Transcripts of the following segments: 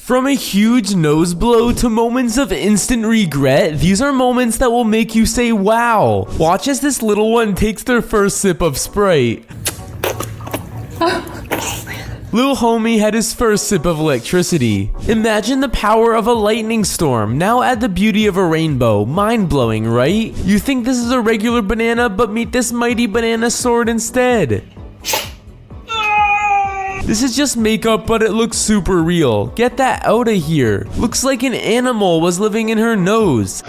From a huge nose blow to moments of instant regret, these are moments that will make you say wow. Watch as this little one takes their first sip of Sprite. Lil homie had his first sip of electricity. Imagine the power of a lightning storm. Now add the beauty of a rainbow. Mind-blowing, right? You think this is a regular banana, but meet this mighty banana sword instead. This is just makeup, but it looks super real. Get that out of here. Looks like an animal was living in her nose.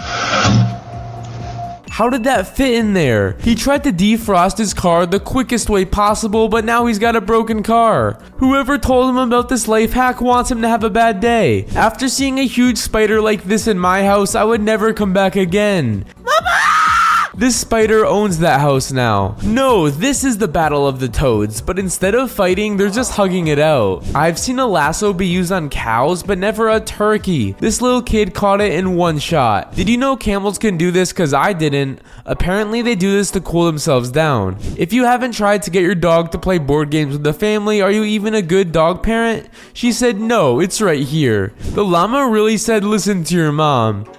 How did that fit in there? He tried to defrost his car the quickest way possible, but now he's got a broken car. Whoever told him about this life hack wants him to have a bad day. After seeing a huge spider like this in my house, I would never come back again. This spider owns that house now. No, this is the battle of the toads, but instead of fighting, they're just hugging it out. I've seen a lasso be used on cows, but never a turkey. This little kid caught it in one shot. Did you know camels can do this? Cause I didn't. Apparently they do this to cool themselves down. If you haven't tried to get your dog to play board games with the family, are you even a good dog parent? She said no, it's right here. The llama really said listen to your mom.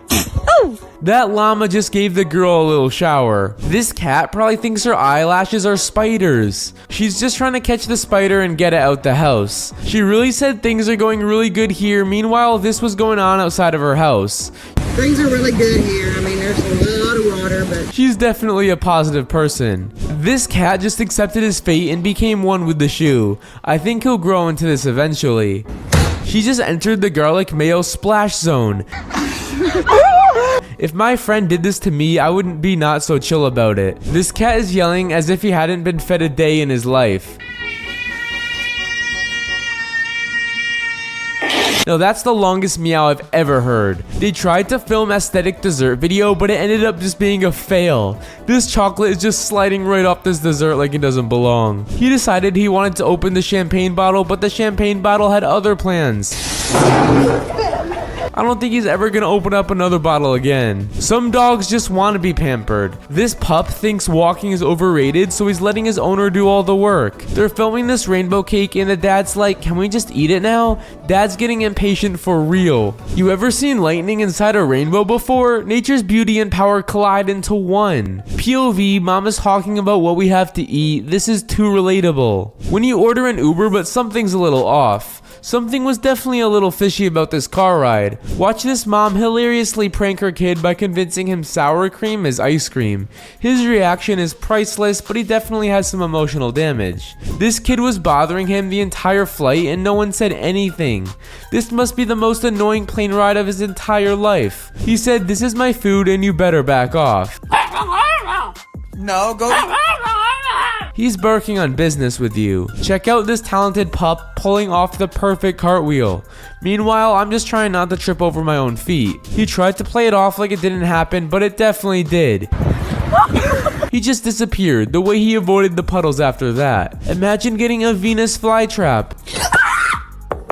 That llama just gave the girl a little shower. This cat probably thinks her eyelashes are spiders. She's just trying to catch the spider and get it out the house. She really said things are going really good here. Meanwhile, this was going on outside of her house. Things are really good here. I mean, there's a lot of water, but... She's definitely a positive person. This cat just accepted his fate and became one with the shoe. I think he'll grow into this eventually. She just entered the garlic mayo splash zone. If my friend did this to me, I wouldn't be not so chill about it. This cat is yelling as if he hadn't been fed a day in his life. Now that's the longest meow I've ever heard. They tried to film aesthetic dessert video, but it ended up just being a fail. This chocolate is just sliding right off this dessert like it doesn't belong. He decided he wanted to open the champagne bottle, but the champagne bottle had other plans. I don't think he's ever gonna open up another bottle again. Some dogs just want to be pampered. This pup thinks walking is overrated, so he's letting his owner do all the work. They're filming this rainbow cake and the dad's like, can we just eat it now? Dad's getting impatient for real. You ever seen lightning inside a rainbow before? Nature's beauty and power collide into one. POV, mom is talking about what we have to eat. This is too relatable. When you order an Uber but something's a little off. Something was definitely a little fishy about this car ride. Watch this mom hilariously prank her kid by convincing him sour cream is ice cream. His reaction is priceless, but he definitely has some emotional damage. This kid was bothering him the entire flight and no one said anything. This must be the most annoying plane ride of his entire life. He said, "This is my food and you better back off." No, go... He's barking on business with you. Check out this talented pup pulling off the perfect cartwheel. Meanwhile, I'm just trying not to trip over my own feet. He tried to play it off like it didn't happen, but it definitely did. He just disappeared, the way he avoided the puddles after that. Imagine getting a Venus flytrap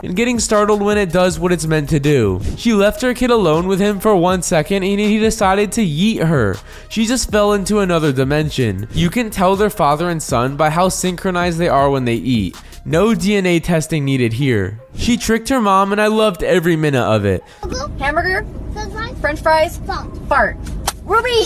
and getting startled when it does what it's meant to do. She left her kid alone with him for 1 second and he decided to yeet her. She just fell into another dimension. You can tell they're father and son by how synchronized they are when they eat. No DNA testing needed here. She tricked her mom and I loved every minute of it. Hamburger, French fries, fart. Ruby!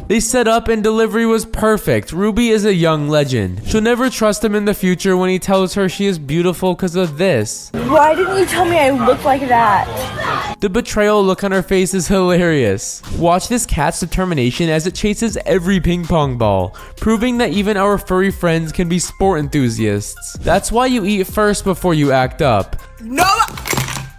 They set up and delivery was perfect. Ruby is a young legend. She'll never trust him in the future when he tells her she is beautiful because of this. Why didn't you tell me I look like that? The betrayal look on her face is hilarious. Watch this cat's determination as it chases every ping pong ball, proving that even our furry friends can be sport enthusiasts. That's why you eat first before you act up. No!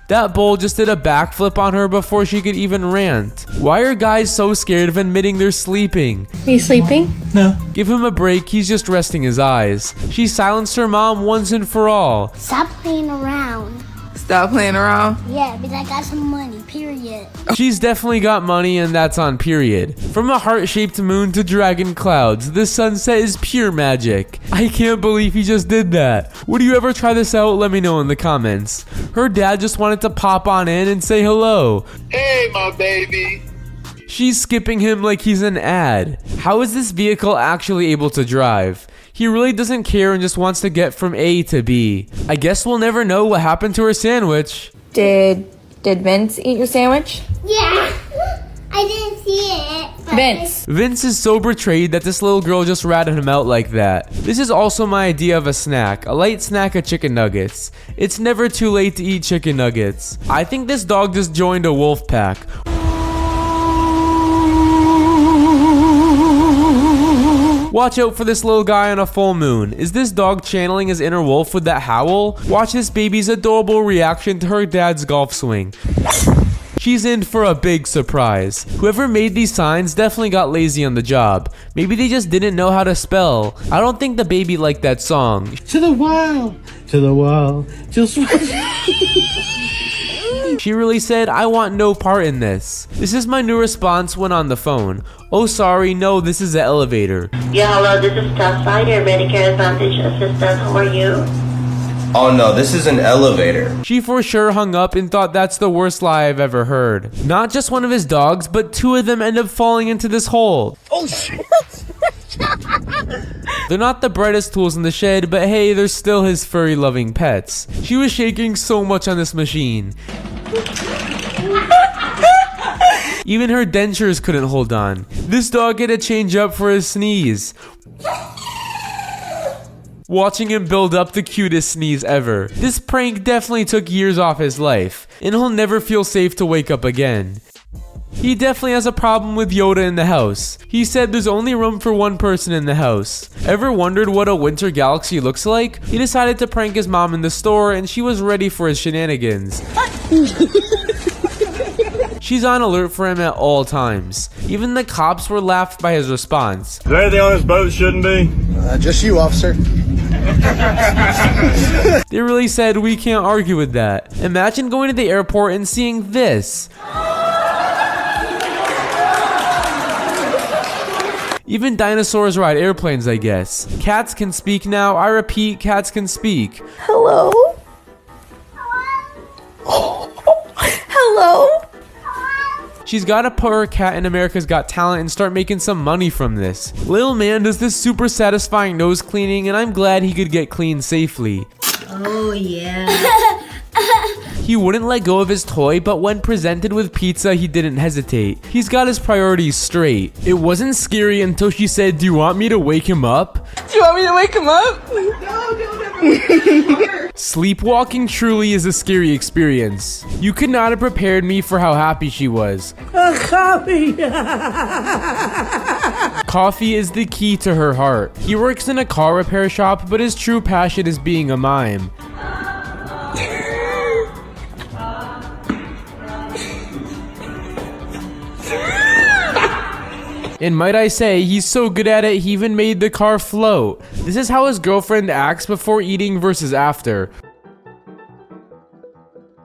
That bull just did a backflip on her before she could even rant. Why are guys so scared of admitting they're sleeping? Are you sleeping? No. Give him a break, he's just resting his eyes. She silenced her mom once and for all. Stop playing around. Stop playing around? Yeah, but I got some money, period. She's definitely got money and that's on period. From a heart-shaped moon to dragon clouds, this sunset is pure magic. I can't believe he just did that. Would you ever try this out? Let me know in the comments. Her dad just wanted to pop on in and say hello. Hey, my baby. She's skipping him like he's an ad. How is this vehicle actually able to drive? He really doesn't care and just wants to get from A to B. I guess we'll never know what happened to her sandwich. Did Vince eat your sandwich? Yeah. I didn't see it. But Vince is so betrayed that this little girl just ratted him out like that. This is also my idea of a snack, a light snack of chicken nuggets. It's never too late to eat chicken nuggets. I think this dog just joined a wolf pack. Watch out for this little guy on a full moon. Is this dog channeling his inner wolf with that howl? Watch this baby's adorable reaction to her dad's golf swing. She's in for a big surprise. Whoever made these signs definitely got lazy on the job. Maybe they just didn't know how to spell. I don't think the baby liked that song. To the wall, just. She really said, I want no part in this. This is my new response when on the phone. Oh sorry, no, this is the elevator. Yeah, hello, this is Topside, your Medicare Advantage assistant. How are you? Oh no, this is an elevator. She for sure hung up and thought that's the worst lie I've ever heard. Not just one of his dogs, but two of them end up falling into this hole. Oh shit! They're not the brightest tools in the shed, but hey, they're still his furry loving pets. She was shaking so much on this machine. Even her dentures couldn't hold on. This dog had to change up for his sneeze. Watching him build up the cutest sneeze ever. This prank definitely took years off his life, and he'll never feel safe to wake up again. He definitely has a problem with Yoda in the house. He said there's only room for one person in the house. Ever wondered what a winter galaxy looks like? He decided to prank his mom in the store, and she was ready for his shenanigans. She's on alert for him at all times. Even the cops were laughed by his response. Is there anything on this boat shouldn't be? Just you, officer. They really said we can't argue with that. Imagine going to the airport and seeing this. Even dinosaurs ride airplanes, I guess. Cats can speak now. I repeat, cats can speak. Hello? Hello? She's gotta put her cat in America's Got Talent and start making some money from this. Lil man does this super satisfying nose cleaning, and I'm glad he could get clean safely. Oh, yeah. He wouldn't let go of his toy, but when presented with pizza, he didn't hesitate. He's got his priorities straight. It wasn't scary until she said, do you want me to wake him up? Do you want me to wake him up? Sleepwalking truly is a scary experience. You could not have prepared me for how happy she was. Coffee is the key to her heart. He works in a car repair shop, but his true passion is being a mime. And might I say, he's so good at it, he even made the car float. This is how his girlfriend acts before eating versus after.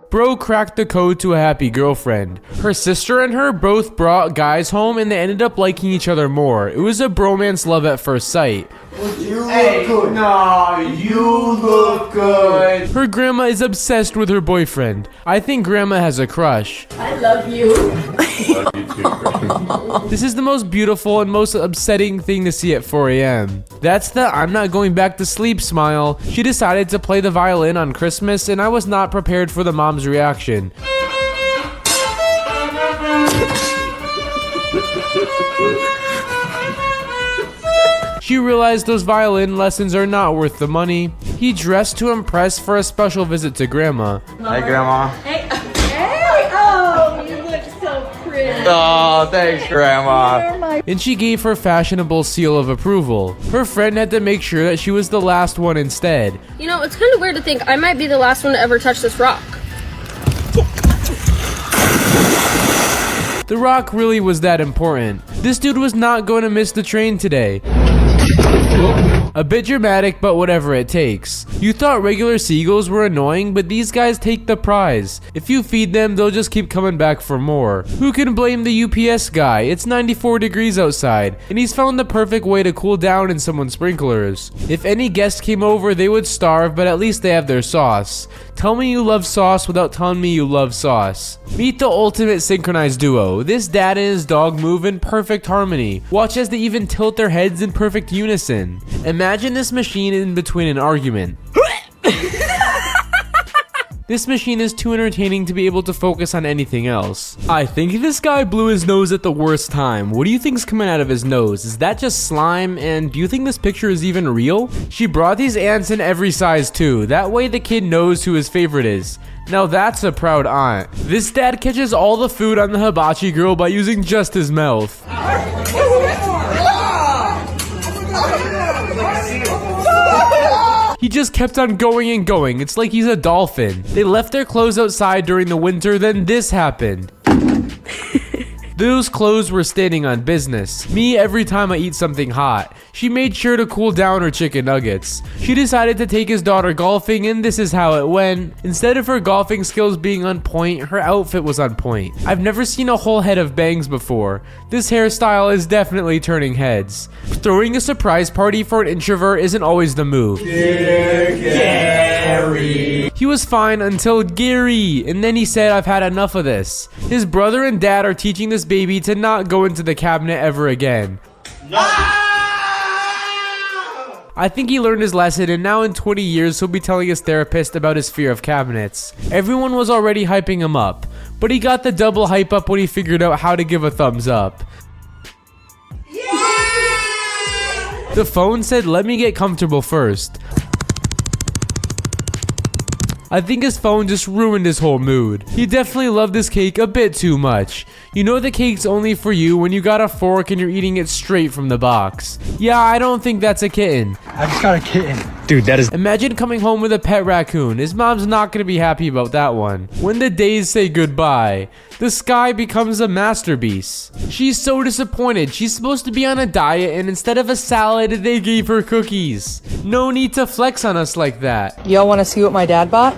Bro cracked the code to a happy girlfriend. Her sister and her both brought guys home and they ended up liking each other more. It was a bromance love at first sight. Hey, no, you look good. Her grandma is obsessed with her boyfriend. I think grandma has a crush. I love you. Love you too, Grandma. This is the most beautiful and most upsetting thing to see at 4 a.m. That's the I'm not going back to sleep smile. She decided to play the violin on Christmas and I was not prepared for the mom's reaction. She realized those violin lessons are not worth the money. He dressed to impress for a special visit to Grandma. Hey, Grandma. Hey, oh, you look so pretty. Oh, thanks, Grandma. And she gave her fashionable seal of approval. Her friend had to make sure that she was the last one instead. You know, it's kind of weird to think I might be the last one to ever touch this rock. The rock really was that important. This dude was not going to miss the train today. A bit dramatic, but whatever it takes. You thought regular seagulls were annoying, but these guys take the prize. If you feed them, they'll just keep coming back for more. Who can blame the UPS guy? It's 94 degrees outside, and he's found the perfect way to cool down in someone's sprinklers. If any guests came over, they would starve, but at least they have their sauce. Tell me you love sauce without telling me you love sauce. Meet the ultimate synchronized duo. This dad and his dog move in perfect harmony. Watch as they even tilt their heads in perfect unison. Imagine this machine in between an argument. This machine is too entertaining to be able to focus on anything else. I think this guy blew his nose at the worst time. What do you think's coming out of his nose? Is that just slime? And do you think this picture is even real? She brought these ants in every size too. That way the kid knows who his favorite is. Now that's a proud aunt. This dad catches all the food on the hibachi grill by using just his mouth. He just kept on going and going. It's like he's a dolphin. They left their clothes outside during the winter, then this happened. Those clothes were standing on business. Me every time I eat something hot. She made sure to cool down her chicken nuggets. She decided to take his daughter golfing, and this is how it went. Instead of her golfing skills being on point, her outfit was on point. I've never seen a whole head of bangs before. This hairstyle is definitely turning heads. Throwing a surprise party for an introvert isn't always the move. Gary. He was fine until Gary, and then he said, "I've had enough of this." His brother and dad are teaching this baby to not go into the cabinet ever again. I think he learned his lesson, and now in 20 years he'll be telling his therapist about his fear of cabinets. Everyone was already hyping him up, but he got the double hype up when he figured out how to give a thumbs up. The phone said, "Let me get comfortable first." I think his phone just ruined his whole mood. He definitely loved this cake a bit too much. You know the cake's only for you when you got a fork and you're eating it straight from the box. Yeah, I don't think that's a kitten. I just got a kitten. Dude, that is... Imagine coming home with a pet raccoon. His mom's not gonna be happy about that one. When the days say goodbye, the sky becomes a masterpiece. She's so disappointed. She's supposed to be on a diet, and instead of a salad, they gave her cookies. No need to flex on us like that. Y'all want to see what my dad bought?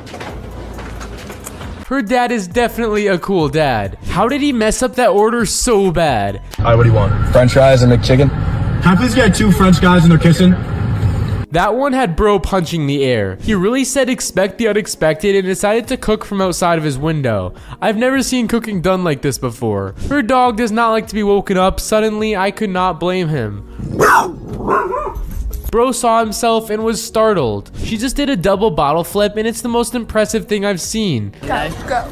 Her dad is definitely a cool dad. How did he mess up that order so bad? Alright, what do you want? French fries and McChicken? Can I please get 2 French guys and they're kissing? That one had bro punching the air. He really said expect the unexpected and decided to cook from outside of his window. I've never seen cooking done like this before. Her dog does not like to be woken up. Suddenly, I could not blame him. Bro saw himself and was startled. She just did a double bottle flip, and it's the most impressive thing I've seen. Go.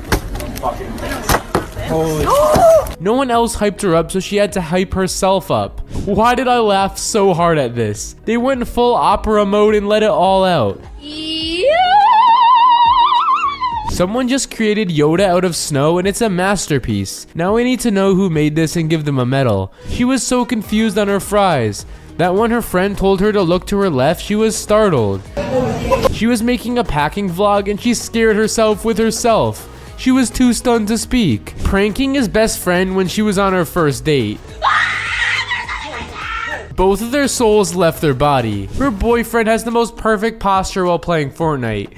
No one else hyped her up, so she had to hype herself up. Why did I laugh so hard at this? They went full opera mode and let it all out. Someone just created Yoda out of snow, and it's a masterpiece. Now I need to know who made this and give them a medal. She was so confused on her fries that when her friend told her to look to her left, she was startled. She was making a packing vlog and she scared herself with herself. She was too stunned to speak. Pranking his best friend when she was on her first date. Both of their souls left their body. Her boyfriend has the most perfect posture while playing Fortnite.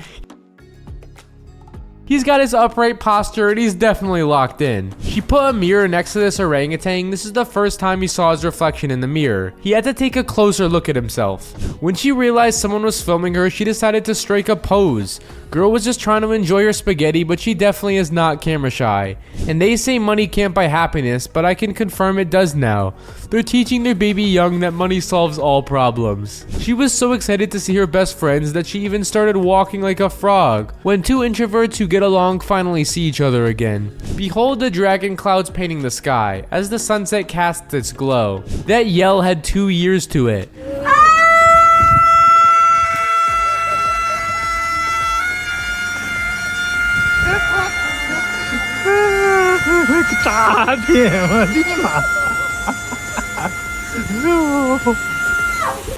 He's got his upright posture and he's definitely locked in. She put a mirror next to this orangutan. This is the first time he saw his reflection in the mirror. He had to take a closer look at himself. When she realized someone was filming her, she decided to strike a pose. Girl was just trying to enjoy her spaghetti, but she definitely is not camera shy. And they say money can't buy happiness, but I can confirm it does now. They're teaching their baby young that money solves all problems. She was so excited to see her best friends that she even started walking like a frog. When 2 introverts who get along finally see each other again. Behold the dragon clouds painting the sky as the sunset casts its glow. That yell had 2 years to it.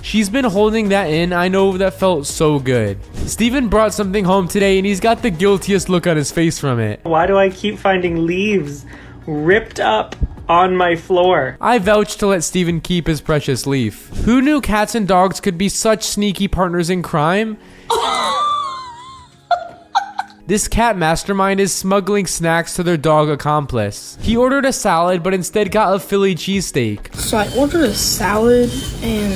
She's been holding that in. I know that felt so good. Steven brought something home today and he's got the guiltiest look on his face from it. Why do I keep finding leaves ripped up on my floor? I vouch to let Steven keep his precious leaf. Who knew cats and dogs could be such sneaky partners in crime? This cat mastermind is smuggling snacks to their dog accomplice. He ordered a salad, but instead got a Philly cheesesteak. So I ordered a salad, and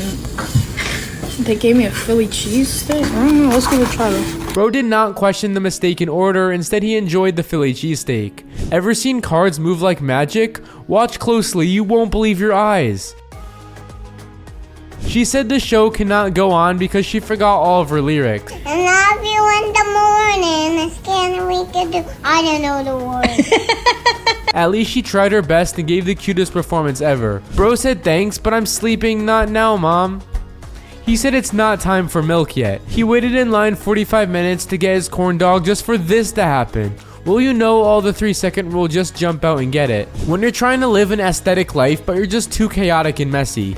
they gave me a Philly cheesesteak? I don't know, let's give it a try though. Bro did not question the mistaken order, instead he enjoyed the Philly cheesesteak. Ever seen cards move like magic? Watch closely, you won't believe your eyes. She said the show cannot go on because she forgot all of her lyrics. And love you in the morning. It's kind of we could do. I don't know the words. At least she tried her best and gave the cutest performance ever. Bro said thanks, but I'm sleeping. Not now, mom. He said it's not time for milk yet. He waited in line 45 minutes to get his corn dog just for this to happen. Well, you know all the 3-second rule, just jump out and get it. When you're trying to live an aesthetic life, but you're just too chaotic and messy.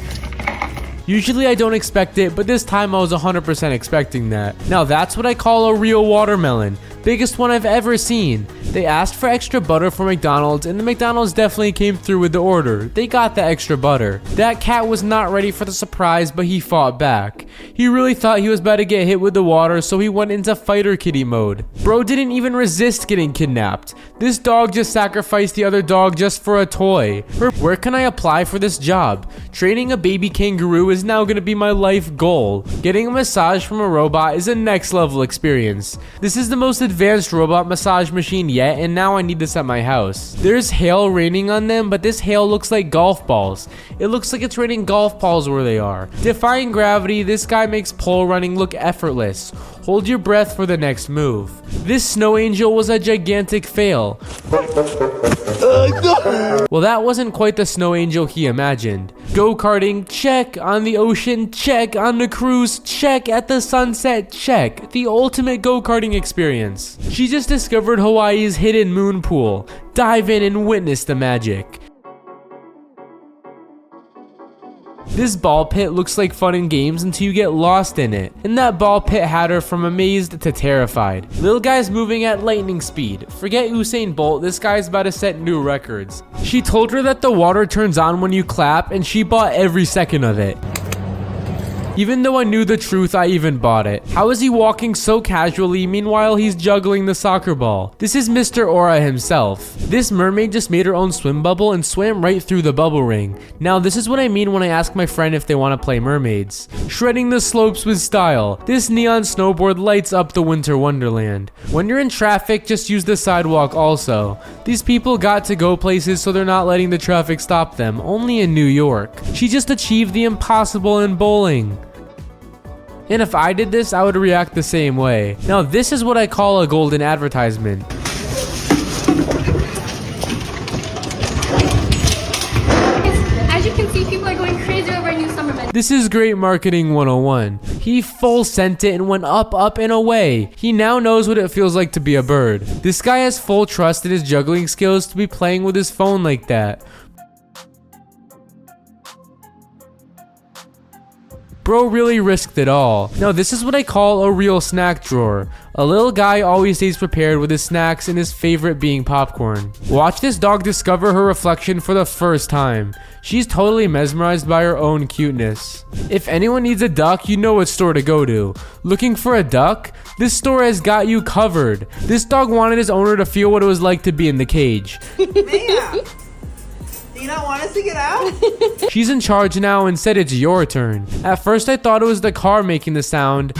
Usually I don't expect it, but this time I was 100% expecting that. Now that's what I call a real watermelon. Biggest one I've ever seen. They asked for extra butter for McDonald's, and the McDonald's definitely came through with the order. They got the extra butter. That cat was not ready for the surprise, but he fought back. He really thought he was about to get hit with the water, so he went into fighter kitty mode. Bro didn't even resist getting kidnapped. This dog just sacrificed the other dog just for a toy. Where can I apply for this job? Training a baby kangaroo is now gonna be my life goal. Getting a massage from a robot is a next level experience. This is the most advanced robot massage machine yet, and now I need this at my house. There's hail raining on them, but this hail looks like golf balls. It looks like it's raining golf balls where they are. Defying gravity, this guy makes pole running look effortless. Hold your breath for the next move. This snow angel was a gigantic fail. Well, that wasn't quite the snow angel he imagined. Go-karting, check. On the ocean, check. On the cruise, check. At the sunset, check. The ultimate go-karting experience. She just discovered Hawaii's hidden moon pool. Dive in and witness the magic. This ball pit looks like fun and games until you get lost in it. And that ball pit had her from amazed to terrified. Little guy's moving at lightning speed. Forget Usain Bolt, this guy's about to set new records. She told her that the water turns on when you clap, and she bought every second of it. Even though I knew the truth, I even bought it. How is he walking so casually, meanwhile he's juggling the soccer ball? This is Mr. Aura himself. This mermaid just made her own swim bubble and swam right through the bubble ring. Now this is what I mean when I ask my friend if they want to play mermaids. Shredding the slopes with style. This neon snowboard lights up the winter wonderland. When you're in traffic, just use the sidewalk also. These people got to go places, so they're not letting the traffic stop them, only in New York. She just achieved the impossible in bowling. And if I did this, I would react the same way. Now this is what I call a golden advertisement. As you can see, people are going crazy over a new summer menu. This is great marketing 101. He full sent it and went up, up, and away. He now knows what it feels like to be a bird. This guy has full trust in his juggling skills to be playing with his phone like that. Bro really risked it all. Now this is what I call a real snack drawer. A little guy always stays prepared with his snacks, and his favorite being popcorn. Watch this dog discover her reflection for the first time. She's totally mesmerized by her own cuteness. If anyone needs a duck, you know what store to go to. Looking for a duck? This store has got you covered. This dog wanted his owner to feel what it was like to be in the cage. Mia, do you not want us to get out? She's in charge now and said it's your turn. At first I thought it was the car making the sound.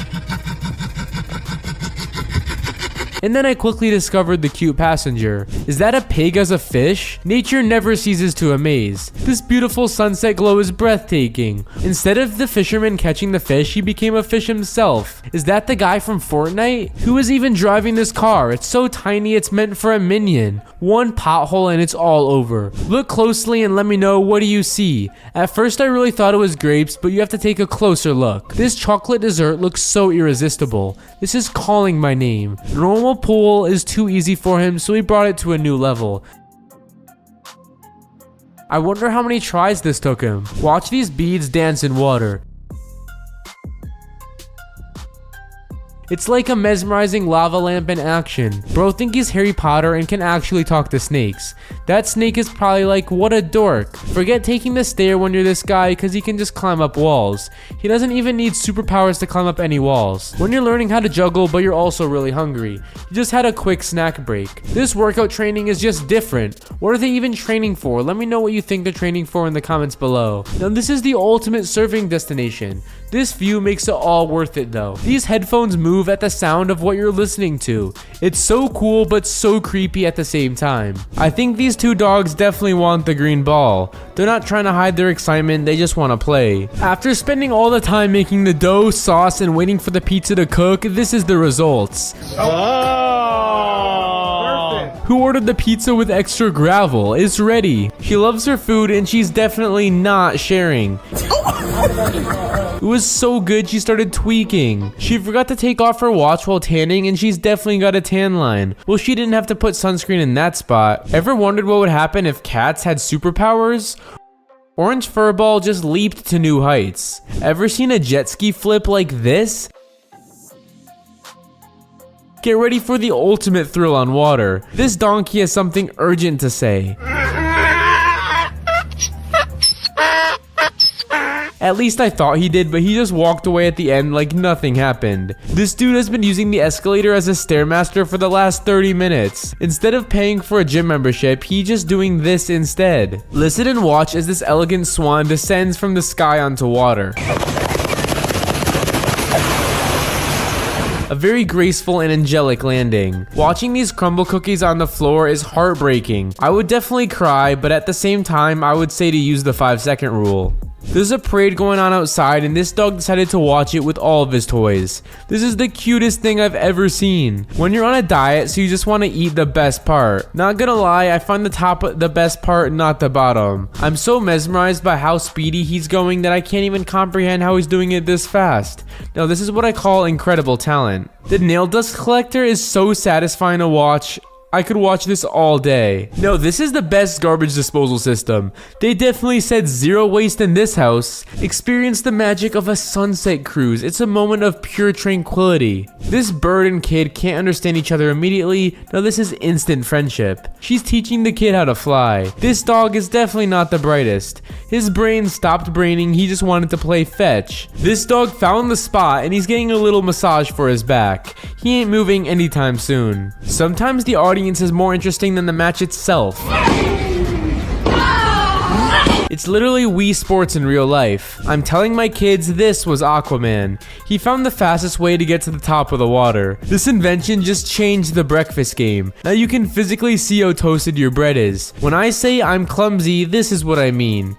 And then I quickly discovered the cute passenger. Is that a pig as a fish? Nature never ceases to amaze. This beautiful sunset glow is breathtaking. Instead of the fisherman catching the fish, he became a fish himself. Is that the guy from Fortnite? Who is even driving this car? It's so tiny it's meant for a minion. One pothole and it's all over. Look closely and let me know, what do you see? At first I really thought it was grapes, but you have to take a closer look. This chocolate dessert looks so irresistible. This is calling my name. Normal pool is too easy for him, so he brought it to a new level. I wonder how many tries this took him. Watch these beads dance in water. It's like a mesmerizing lava lamp in action. Bro think he's Harry Potter and can actually talk to snakes. That snake is probably like, what a dork. Forget taking the stair when you're this guy, cause he can just climb up walls. He doesn't even need superpowers to climb up any walls. When you're learning how to juggle but you're also really hungry, you just had a quick snack break. This workout training is just different. What are they even training for? Let me know what you think they're training for in the comments below. Now this is the ultimate surfing destination. This view makes it all worth it though. These headphones move move at the sound of what you're listening to. It's so cool but so creepy at the same time. I think these two dogs definitely want the green ball. They're not trying to hide their excitement, they just want to play. After spending all the time making the dough, sauce, and waiting for the pizza to cook, this is the results. Who ordered the pizza with extra gravel? It's ready. She loves her food and she's definitely not sharing. It was so good she started tweaking. She forgot to take off her watch while tanning and she's definitely got a tan line. Well, she didn't have to put sunscreen in that spot. Ever wondered what would happen if cats had superpowers? Orange Furball just leaped to new heights. Ever seen a jet ski flip like this? Get ready for the ultimate thrill on water. This donkey has something urgent to say. At least I thought he did, but he just walked away at the end like nothing happened. This dude has been using the escalator as a stairmaster for the last 30 minutes. Instead of paying for a gym membership, he's just doing this instead. Listen and watch as this elegant swan descends from the sky onto water. A very graceful and angelic landing. Watching these crumble cookies on the floor is heartbreaking. I would definitely cry, but at the same time, I would say to use the 5-second rule. There's a parade going on outside and this dog decided to watch it with all of his toys. This is the cutest thing I've ever seen. When you're on a diet, so you just want to eat the best part. Not gonna lie, I find the top the best part, not the bottom. I'm so mesmerized by how speedy he's going that I can't even comprehend how he's doing it this fast. Now this is what I call incredible talent. The nail dust collector is so satisfying to watch. I could watch this all day. No, this is the best garbage disposal system. They definitely said zero waste in this house. Experience the magic of a sunset cruise. It's a moment of pure tranquility. This bird and kid can't understand each other immediately. Now this is instant friendship. She's teaching the kid how to fly. This dog is definitely not the brightest. His brain stopped braining, he just wanted to play fetch. This dog found the spot and he's getting a little massage for his back. He ain't moving anytime soon. Sometimes the audience is more interesting than the match itself. It's literally Wii Sports in real life. I'm telling my kids this was Aquaman. He found the fastest way to get to the top of the water. This invention just changed the breakfast game. Now you can physically see how toasted your bread is. When I say I'm clumsy, this is what I mean.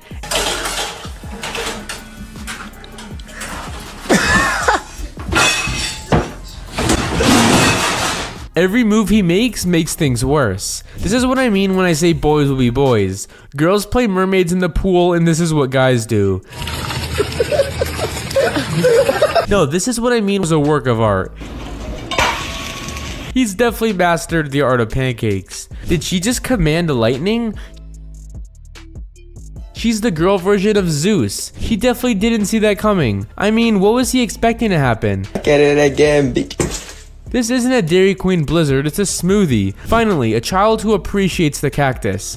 Every move he makes things worse. This is what I mean when I say boys will be boys. Girls play mermaids in the pool and this is what guys do. No, this is what I mean was a work of art. He's definitely mastered the art of pancakes. Did she just command lightning? She's the girl version of Zeus. He definitely didn't see that coming. I mean, what was he expecting to happen? Get it again, bitch. This isn't a Dairy Queen Blizzard, it's a smoothie. Finally, a child who appreciates the cactus.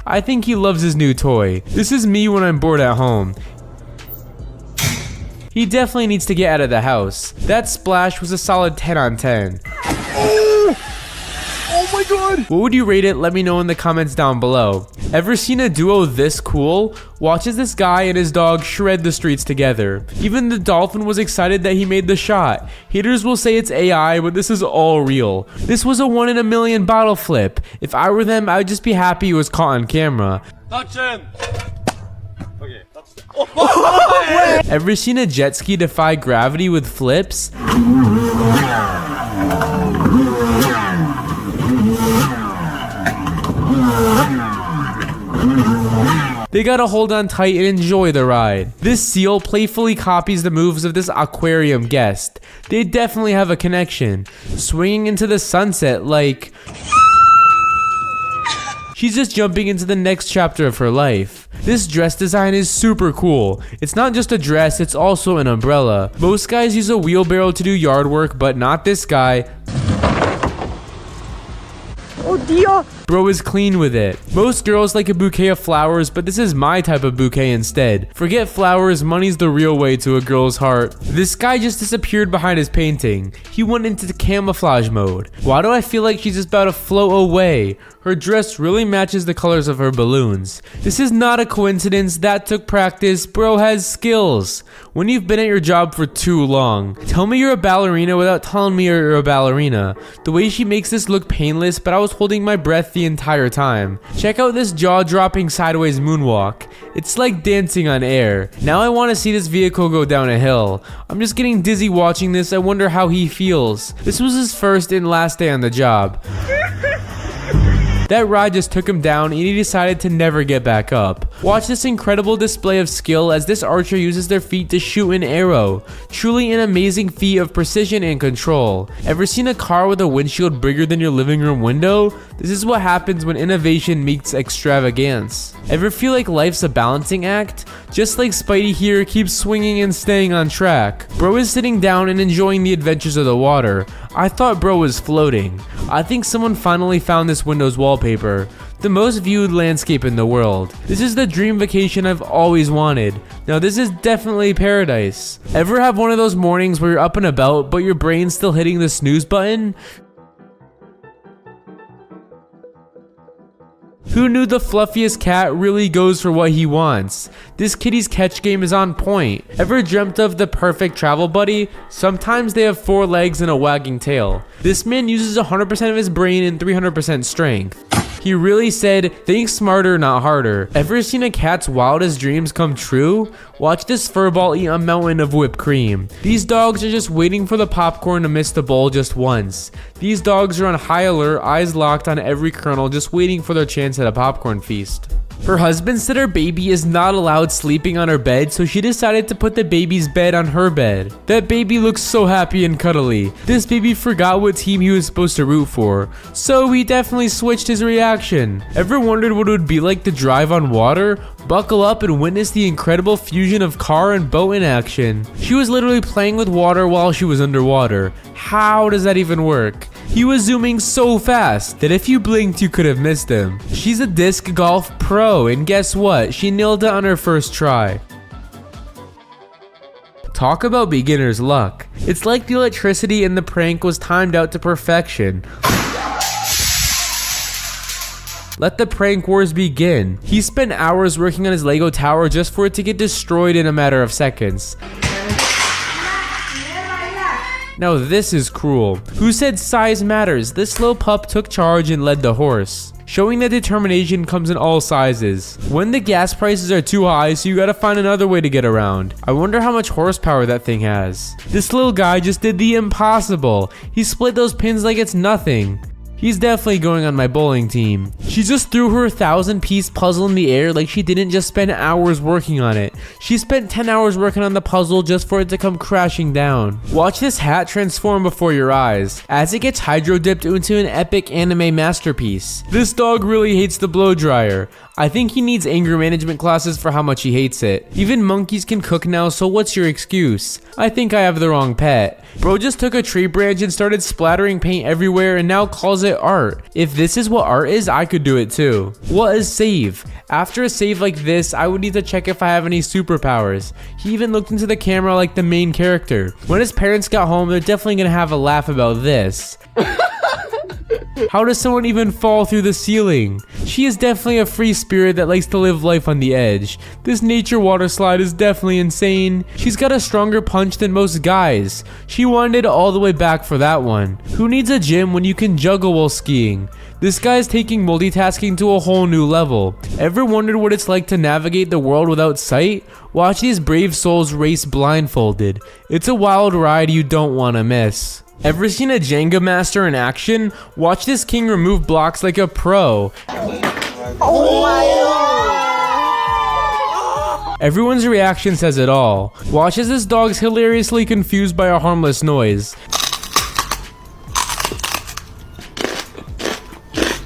I think he loves his new toy. This is me when I'm bored at home. He definitely needs to get out of the house. That splash was a solid 10 on 10. Oh my god! What would you rate it? Let me know in the comments down below. Ever seen a duo this cool? Watch as this guy and his dog shred the streets together. Even the dolphin was excited that he made the shot. Haters will say it's AI, but this is all real. This was a 1 in a million bottle flip. If I were them, I would just be happy it was caught on camera. Touch him! Okay, that's... Ever seen a jet ski defy gravity with flips? They gotta hold on tight and enjoy the ride. This seal playfully copies the moves of this aquarium guest. They definitely have a connection. Swinging into the sunset like... She's just jumping into the next chapter of her life. This dress design is super cool. It's not just a dress, it's also an umbrella. Most guys use a wheelbarrow to do yard work, but not this guy. Oh dear. Bro is clean with it. Most girls like a bouquet of flowers, but this is my type of bouquet instead. Forget flowers, money's the real way to a girl's heart. This guy just disappeared behind his painting. He went into the camouflage mode. Why do I feel like she's just about to float away? Her dress really matches the colors of her balloons. This is not a coincidence, that took practice. Bro has skills. When you've been at your job for too long, tell me you're a ballerina without telling me you're a ballerina. The way she makes this look painless, but I was holding my breath the entire time. Check out this jaw-dropping sideways moonwalk. It's like dancing on air. Now I want to see this vehicle go down a hill. I'm just getting dizzy watching this. I wonder how he feels. This was his first and last day on the job. That ride just took him down and he decided to never get back up. Watch this incredible display of skill as this archer uses their feet to shoot an arrow. Truly an amazing feat of precision and control. Ever seen a car with a windshield bigger than your living room window? This is what happens when innovation meets extravagance. Ever feel like life's a balancing act? Just like Spidey here keeps swinging and staying on track. Bro is sitting down and enjoying the adventures of the water. I thought bro was floating. I think someone finally found this Windows wallpaper. The most viewed landscape in the world. This is the dream vacation I've always wanted. Now this is definitely paradise. Ever have one of those mornings where you're up and about but your brain's still hitting the snooze button? Who knew the fluffiest cat really goes for what he wants? This kitty's catch game is on point. Ever dreamt of the perfect travel buddy? Sometimes they have 4 legs and a wagging tail. This man uses 100% of his brain and 300% strength. He really said, think smarter, not harder. Ever seen a cat's wildest dreams come true? Watch this furball eat a mountain of whipped cream. These dogs are just waiting for the popcorn to miss the bowl just once. These dogs are on high alert, eyes locked on every kernel, just waiting for their chance at a popcorn feast. Her husband said her baby is not allowed sleeping on her bed, so she decided to put the baby's bed on her bed. That baby looks so happy and cuddly. This baby forgot what team he was supposed to root for, so he definitely switched his reaction. Ever wondered what it would be like to drive on water? Buckle up and witness the incredible fusion of car and boat in action. She was literally playing with water while she was underwater. How does that even work? He was zooming so fast that if you blinked you could have missed him. She's a disc golf pro, and guess what? She nailed it on her first try. Talk about beginner's luck. It's like the electricity in the prank was timed out to perfection. Let the prank wars begin. He spent hours working on his Lego tower just for it to get destroyed in a matter of seconds. Now this is cruel. Who said size matters? This little pup took charge and led the horse. Showing that determination comes in all sizes. When the gas prices are too high, so you gotta find another way to get around. I wonder how much horsepower that thing has. This little guy just did the impossible. He split those pins like it's nothing. He's definitely going on my bowling team. She just threw her 1,000-piece puzzle in the air like she didn't just spend hours working on it. She spent 10 hours working on the puzzle just for it to come crashing down. Watch this hat transform before your eyes as it gets hydro dipped into an epic anime masterpiece. This dog really hates the blow dryer. I think he needs anger management classes for how much he hates it. Even monkeys can cook now, so what's your excuse? I think I have the wrong pet. Bro just took a tree branch and started splattering paint everywhere and now calls it art. If this is what art is, I could do it too. What is save? After a save like this, I would need to check if I have any superpowers. He even looked into the camera like the main character. When his parents got home, they're definitely gonna have a laugh about this. How does someone even fall through the ceiling? She is definitely a free spirit that likes to live life on the edge. This nature water slide is definitely insane. She's got a stronger punch than most guys. She wanted it all the way back for that one. Who needs a gym when you can juggle while skiing? This guy's taking multitasking to a whole new level. Ever wondered what it's like to navigate the world without sight? Watch these brave souls race blindfolded. It's a wild ride you don't want to miss. Ever seen a Jenga master in action? Watch this king remove blocks like a pro. Oh my God! Everyone's reaction says it all. Watch as this dog's hilariously confused by a harmless noise.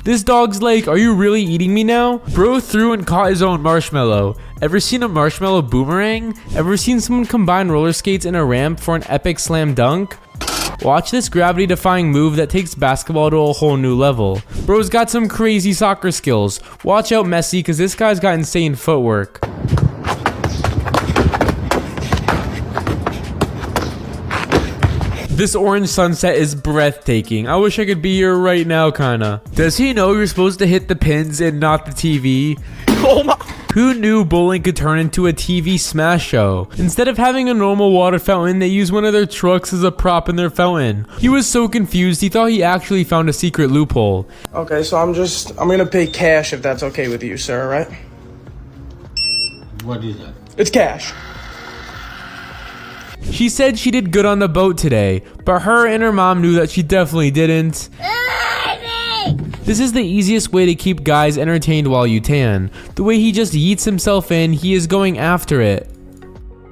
This dog's like, are you really eating me now? Bro threw and caught his own marshmallow. Ever seen a marshmallow boomerang? Ever seen someone combine roller skates and a ramp for an epic slam dunk? Watch this gravity-defying move that takes basketball to a whole new level. Bro's got some crazy soccer skills. Watch out, Messi, cause this guy's got insane footwork. This orange sunset is breathtaking. I wish I could be here right now, kinda. Does he know you're supposed to hit the pins and not the TV? Oh my. Who knew bowling could turn into a TV smash show? Instead of having a normal water fountain, they use one of their trucks as a prop in their fountain. He was so confused, he thought he actually found a secret loophole. Okay, so I'm gonna pay cash if that's okay with you, sir, right? What is that? It's cash. She said she did good on the boat today, but her and her mom knew that she definitely didn't. This is the easiest way to keep guys entertained while you tan. The way he just yeets himself in, he is going after it.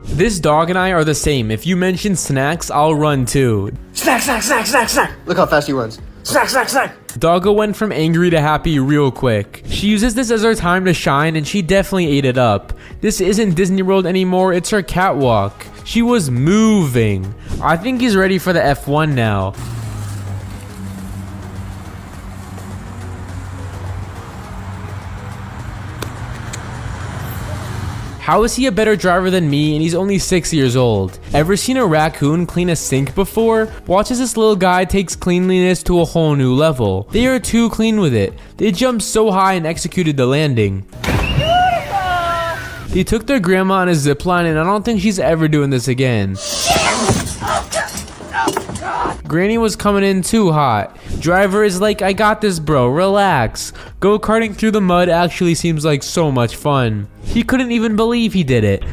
This dog and I are the same. If you mention snacks, I'll run too. Snack, snack, snack, snack, snack. Look how fast he runs. Snack, snack, snack. Doggo went from angry to happy real quick. She uses this as her time to shine, and she definitely ate it up. This isn't Disney World anymore, it's her catwalk. She was moving. I think he's ready for the F1 now. How is he a better driver than me and he's only 6 years old? Ever seen a raccoon clean a sink before? Watch as this little guy takes cleanliness to a whole new level. They are too clean with it. They jumped so high and executed the landing. They took their grandma on a zipline and I don't think she's ever doing this again. Granny was coming in too hot. Driver is like, I got this bro, relax. Go-karting through the mud actually seems like so much fun. He couldn't even believe he did it.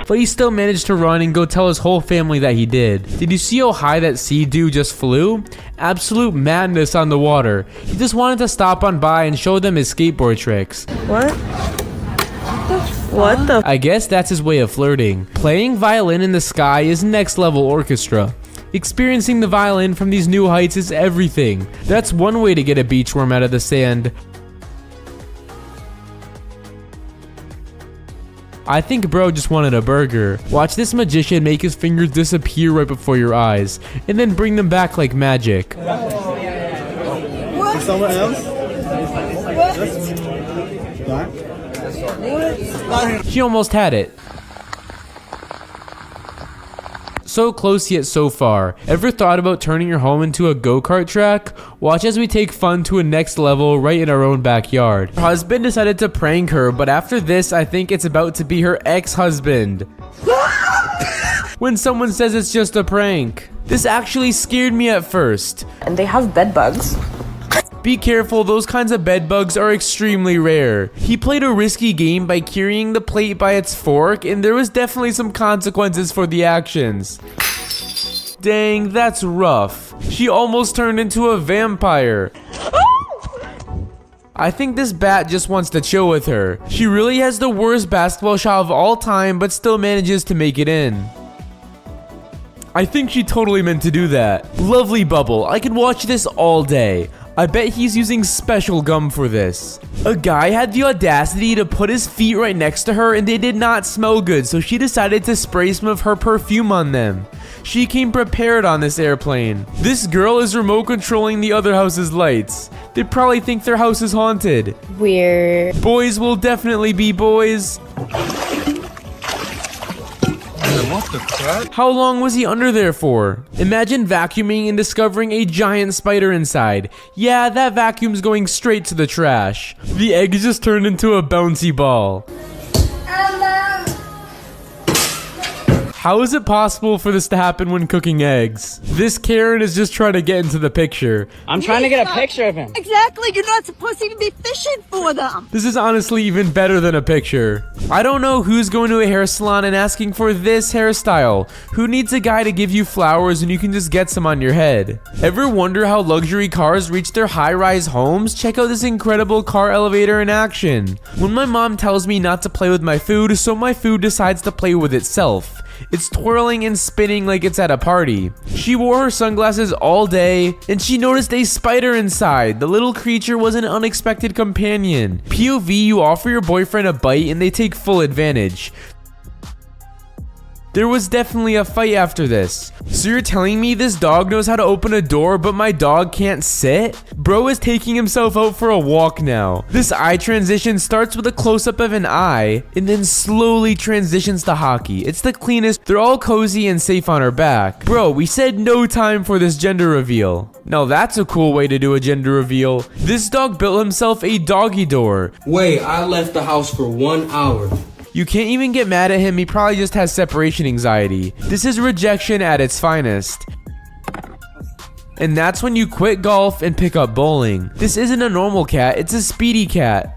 But he still managed to run and go tell his whole family that he did. Did you see how high that sea dude just flew? Absolute madness on the water. He just wanted to stop on by and show them his skateboard tricks. What the? I guess that's his way of flirting. Playing violin in the sky is next level orchestra. Experiencing the violin from these new heights is everything. That's one way to get a beachworm out of the sand. I think bro just wanted a burger. Watch this magician make his fingers disappear right before your eyes, and then bring them back like magic. What? Someone else? What? She almost had it. So close yet so far. Ever thought about turning your home into a go-kart track? Watch as we take fun to a next level right in our own backyard. Her husband decided to prank her, but after this, I think it's about to be her ex-husband. When someone says it's just a prank. This actually scared me at first. And they have bed bugs. Be careful, those kinds of bed bugs are extremely rare. He played a risky game by carrying the plate by its fork, and there was definitely some consequences for the actions. Dang, that's rough. She almost turned into a vampire. I think this bat just wants to chill with her. She really has the worst basketball shot of all time, but still manages to make it in. I think she totally meant to do that. Lovely bubble, I could watch this all day. I bet he's using special gum for this. A guy had the audacity to put his feet right next to her and they did not smell good, so she decided to spray some of her perfume on them. She came prepared on this airplane. This girl is remote controlling the other house's lights. They probably think their house is haunted. Weird. Boys will definitely be boys. What the crap? How long was he under there for? Imagine vacuuming and discovering a giant spider inside. Yeah, that vacuum's going straight to the trash. The egg just turned into a bouncy ball. How is it possible for this to happen when cooking eggs? This Karen is just trying to get into the picture. I'm trying to get a picture of him. Exactly, you're not supposed to even be fishing for them. This is honestly even better than a picture. I don't know who's going to a hair salon and asking for this hairstyle. Who needs a guy to give you flowers and you can just get some on your head? Ever wonder how luxury cars reach their high-rise homes? Check out this incredible car elevator in action. When my mom tells me not to play with my food, so my food decides to play with itself. It's twirling and spinning like it's at a party. She wore her sunglasses all day, and she noticed a spider inside. The little creature was an unexpected companion. POV, you offer your boyfriend a bite and they take full advantage. There was definitely a fight after this. So you're telling me this dog knows how to open a door, but my dog can't sit? Bro is taking himself out for a walk now. This eye transition starts with a close-up of an eye, and then slowly transitions to hockey. It's the cleanest. They're all cozy and safe on her back. Bro, we said no time for this gender reveal. Now that's a cool way to do a gender reveal. This dog built himself a doggy door. Wait, I left the house for 1 hour. You can't even get mad at him, he probably just has separation anxiety. This is rejection at its finest. And that's when you quit golf and pick up bowling. This isn't a normal cat, it's a speedy cat.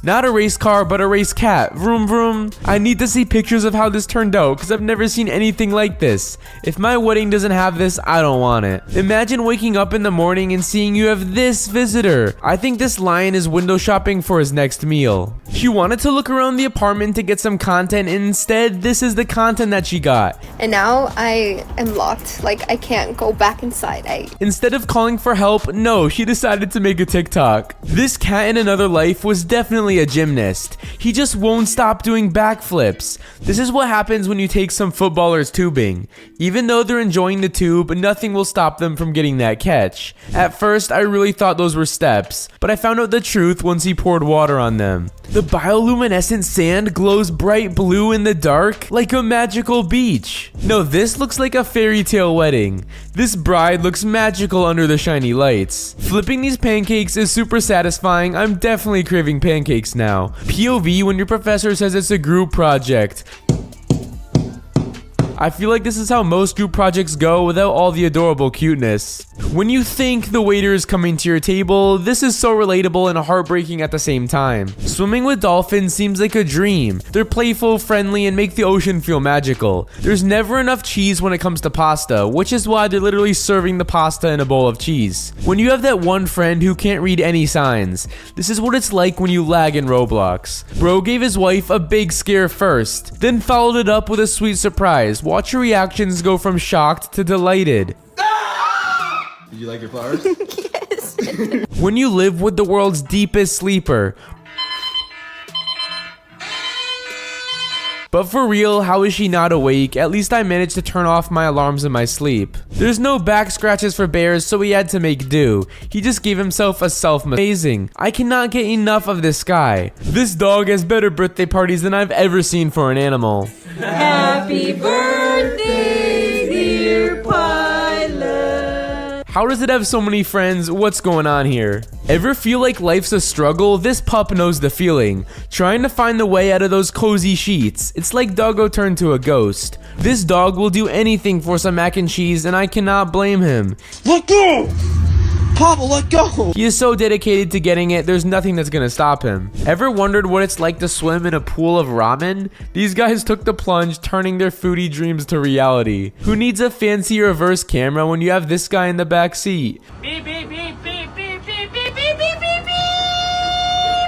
Not a race car, but a race cat. Vroom vroom. I need to see pictures of how this turned out, because I've never seen anything like this. If my wedding doesn't have this, I don't want it. Imagine waking up in the morning and seeing you have this visitor. I think this lion is window shopping for his next meal. She wanted to look around the apartment to get some content, and instead, this is the content that she got. And now I am locked. Like, I can't go back inside. Instead of calling for help, no, she decided to make a TikTok. This cat in another life was definitely a gymnast. He just won't stop doing backflips. This is what happens when you take some footballers tubing. Even though they're enjoying the tube, nothing will stop them from getting that catch. At first, I really thought those were steps, but I found out the truth once he poured water on them. The bioluminescent sand glows bright blue in the dark, like a magical beach. No, this looks like a fairy tale wedding. This bride looks magical under the shiny lights. Flipping these pancakes is super satisfying. I'm definitely craving pancakes now. POV when your professor says it's a group project. I feel like this is how most group projects go without all the adorable cuteness. When you think the waiter is coming to your table, this is so relatable and heartbreaking at the same time. Swimming with dolphins seems like a dream. They're playful, friendly, and make the ocean feel magical. There's never enough cheese when it comes to pasta, which is why they're literally serving the pasta in a bowl of cheese. When you have that one friend who can't read any signs, this is what it's like when you lag in Roblox. Bro gave his wife a big scare first, then followed it up with a sweet surprise. Watch your reactions go from shocked to delighted. Did you like your flowers? Yes. When you live with the world's deepest sleeper. But for real, how is she not awake? At least I managed to turn off my alarms in my sleep. There's no back scratches for bears, so he had to make do. He just gave himself a amazing. I cannot get enough of this guy. This dog has better birthday parties than I've ever seen for an animal. Happy birthday, dear pilot. How does it have so many friends? What's going on here? Ever feel like life's a struggle? This pup knows the feeling. Trying to find the way out of those cozy sheets. It's like Doggo turned to a ghost. This dog will do anything for some mac and cheese, and I cannot blame him. Let go! Papa, let go! He is so dedicated to getting it, there's nothing that's gonna stop him. Ever wondered what it's like to swim in a pool of ramen? These guys took the plunge, turning their foodie dreams to reality. Who needs a fancy reverse camera when you have this guy in the back seat? Beep, beep, beep, beep, beep, beep, beep, beep, beep, beep, beep.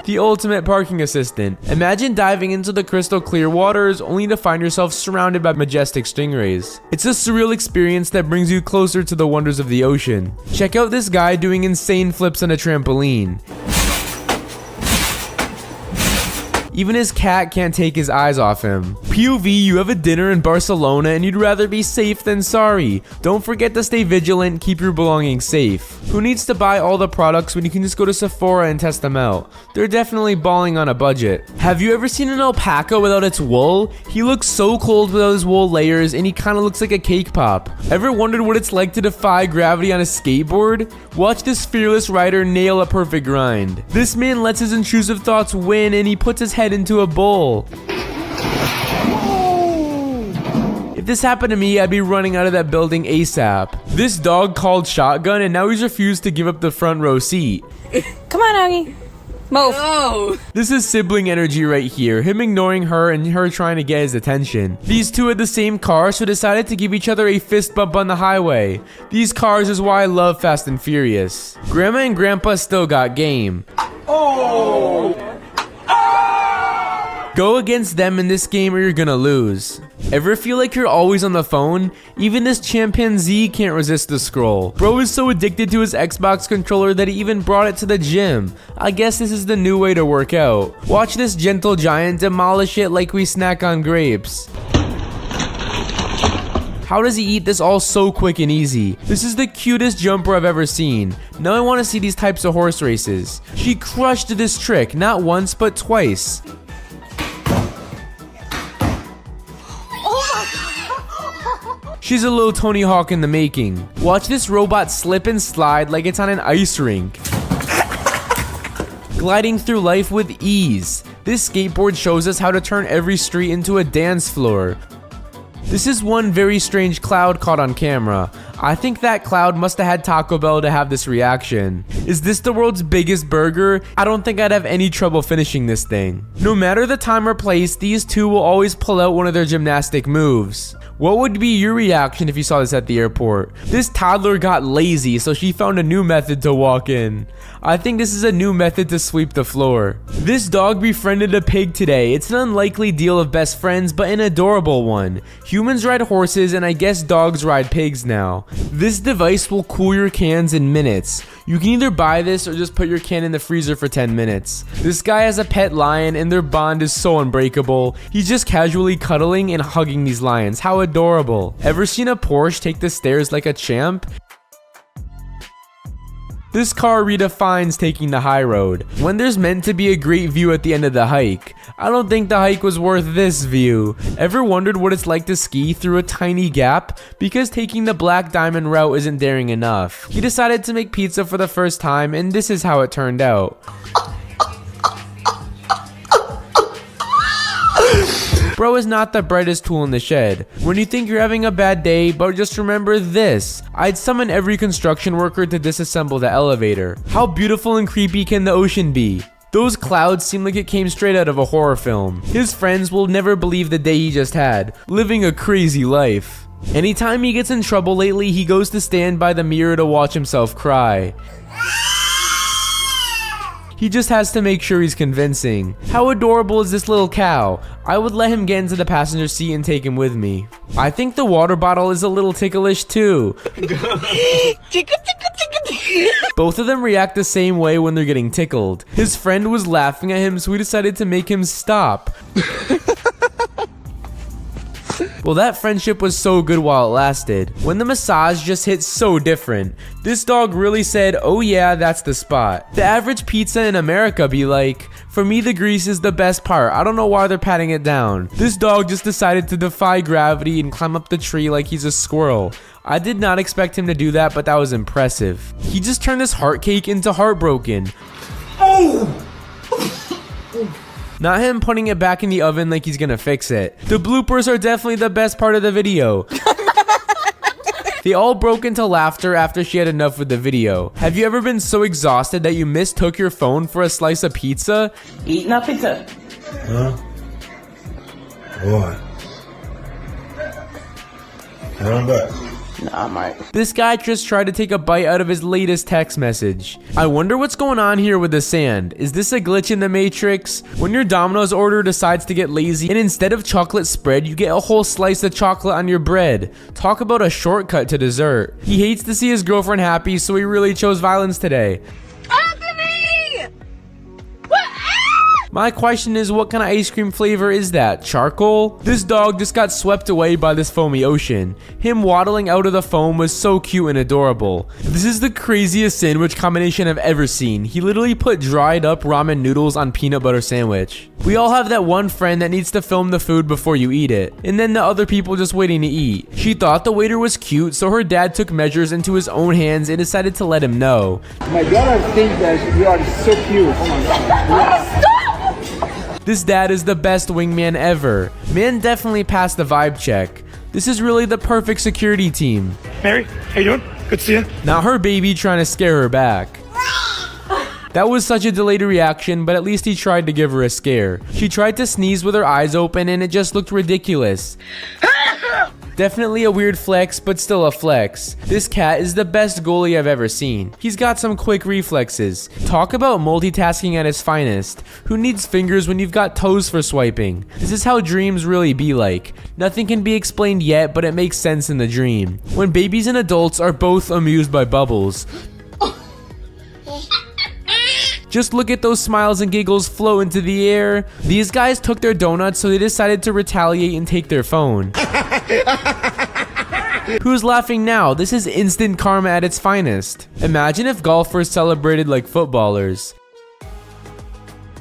The ultimate parking assistant. Imagine diving into the crystal clear waters only to find yourself surrounded by majestic stingrays. It's a surreal experience that brings you closer to the wonders of the ocean. Check out this guy doing insane flips on a trampoline. Even his cat can't take his eyes off him. POV, you have a dinner in Barcelona and you'd rather be safe than sorry. Don't forget to stay vigilant, keep your belongings safe. Who needs to buy all the products when you can just go to Sephora and test them out? They're definitely balling on a budget. Have you ever seen an alpaca without its wool? He looks so cold without his wool layers and he kinda looks like a cake pop. Ever wondered what it's like to defy gravity on a skateboard? Watch this fearless rider nail a perfect grind. This man lets his intrusive thoughts win and he puts his head into a bowl. If this happened to me, I'd be running out of that building ASAP. This dog called shotgun and now he's refused to give up the front row seat. Come on, Augie. Move. Oh. This is sibling energy right here, him ignoring her and her trying to get his attention. These two had the same car, so decided to give each other a fist bump on the highway. These cars is why I love Fast and Furious. Grandma and Grandpa still got game. Oh! Go against them in this game or you're gonna lose. Ever feel like you're always on the phone? Even this chimpanzee can't resist the scroll. Bro is so addicted to his Xbox controller that he even brought it to the gym. I guess this is the new way to work out. Watch this gentle giant demolish it like we snack on grapes. How does he eat this all so quick and easy? This is the cutest jumper I've ever seen. Now I want to see these types of horse races. She crushed this trick, not once, but twice. She's a little Tony Hawk in the making. Watch this robot slip and slide like it's on an ice rink. Gliding through life with ease. This skateboard shows us how to turn every street into a dance floor. This is one very strange cloud caught on camera. I think that cloud must have had Taco Bell to have this reaction. Is this the world's biggest burger? I don't think I'd have any trouble finishing this thing. No matter the time or place, these two will always pull out one of their gymnastic moves. What would be your reaction if you saw this at the airport? This toddler got lazy, so she found a new method to walk in. I think this is a new method to sweep the floor. This dog befriended a pig today. It's an unlikely deal of best friends, but an adorable one. Humans ride horses, and I guess dogs ride pigs now. This device will cool your cans in minutes. You can either buy this or just put your can in the freezer for 10 minutes. This guy has a pet lion and their bond is so unbreakable. He's just casually cuddling and hugging these lions. How adorable. Ever seen a Porsche take the stairs like a champ? This car redefines taking the high road, when there's meant to be a great view at the end of the hike. I don't think the hike was worth this view. Ever wondered what it's like to ski through a tiny gap? Because taking the Black Diamond route isn't daring enough. He decided to make pizza for the first time, and this is how it turned out. Bro is not the brightest tool in the shed. When you think you're having a bad day, but just remember this. I'd summon every construction worker to disassemble the elevator. How beautiful and creepy can the ocean be? Those clouds seem like it came straight out of a horror film. His friends will never believe the day he just had, living a crazy life. Anytime he gets in trouble lately, he goes to stand by the mirror to watch himself cry. He just has to make sure he's convincing. How adorable is this little cow? I would let him get into the passenger seat and take him with me. I think the water bottle is a little ticklish too. Both of them react the same way when they're getting tickled. His friend was laughing at him, so we decided to make him stop. Well, that friendship was so good while it lasted. When the massage just hit so different. This dog really said, oh yeah, that's the spot. The average pizza in America be like, for me the grease is the best part. I don't know why they're patting it down. This dog just decided to defy gravity and climb up the tree like he's a squirrel. I did not expect him to do that, but that was impressive. He just turned this heart cake into heartbroken. Oh! Not him putting it back in the oven like he's gonna fix it. The bloopers are definitely the best part of the video. They all broke into laughter after she had enough with the video. Have you ever been so exhausted that you mistook your phone for a slice of pizza? Eating a pizza. Huh? What? I'm back. Nah, I'm right. This guy just tried to take a bite out of his latest text message. I wonder what's going on here with the sand. Is this a glitch in the Matrix? When your Domino's order decides to get lazy and instead of chocolate spread, you get a whole slice of chocolate on your bread. Talk about a shortcut to dessert. He hates to see his girlfriend happy, so he really chose violence today. My question is, what kind of ice cream flavor is that? Charcoal? This dog just got swept away by this foamy ocean. Him waddling out of the foam was so cute and adorable. This is the craziest sandwich combination I've ever seen. He literally put dried up ramen noodles on peanut butter sandwich. We all have that one friend that needs to film the food before you eat it, and then the other people just waiting to eat. She thought the waiter was cute, so her dad took measures into his own hands and decided to let him know. My daughter thinks that you are so cute. Oh my god. This dad is the best wingman ever. Man definitely passed the vibe check. This is really the perfect security team. Mary, how you doing? Good to see you. Not her baby trying to scare her back. That was such a delayed reaction, but at least he tried to give her a scare. She tried to sneeze with her eyes open and it just looked ridiculous. Definitely a weird flex, but still a flex. This cat is the best goalie I've ever seen. He's got some quick reflexes. Talk about multitasking at its finest. Who needs fingers when you've got toes for swiping? This is how dreams really be like. Nothing can be explained yet, but it makes sense in the dream. When babies and adults are both amused by bubbles. Just look at those smiles and giggles float into the air. These guys took their donuts, so they decided to retaliate and take their phone. Who's laughing now? This is instant karma at its finest. Imagine if golfers celebrated like footballers.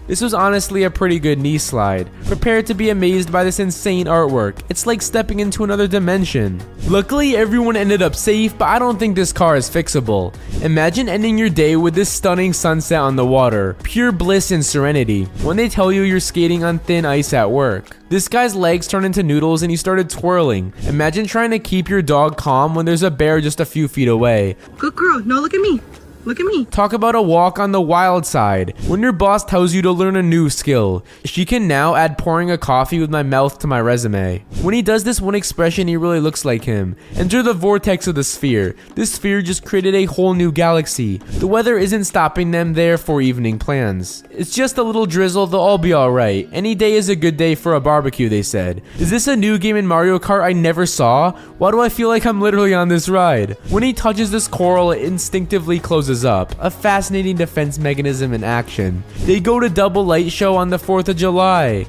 This was honestly a pretty good knee slide. Prepare to be amazed by this insane artwork. It's like stepping into another dimension. Luckily, everyone ended up safe, but I don't think this car is fixable. Imagine ending your day with this stunning sunset on the water. Pure bliss and serenity. When they tell you you're skating on thin ice at work. This guy's legs turned into noodles and he started twirling. Imagine trying to keep your dog calm when there's a bear just a few feet away. Good girl. No, look at me. Look at me. Talk about a walk on the wild side. When your boss tells you to learn a new skill. She can now add pouring a coffee with my mouth to my resume. When he does this one expression, he really looks like him. Enter the vortex of the sphere. This sphere just created a whole new galaxy. The weather isn't stopping them there for evening plans. It's just a little drizzle, they'll all be alright. Any day is a good day for a barbecue, they said. Is this a new game in Mario Kart I never saw? Why do I feel like I'm literally on this ride? When he touches this coral, it instinctively closes up. A fascinating defense mechanism in action. They go to double light show on the 4th of July.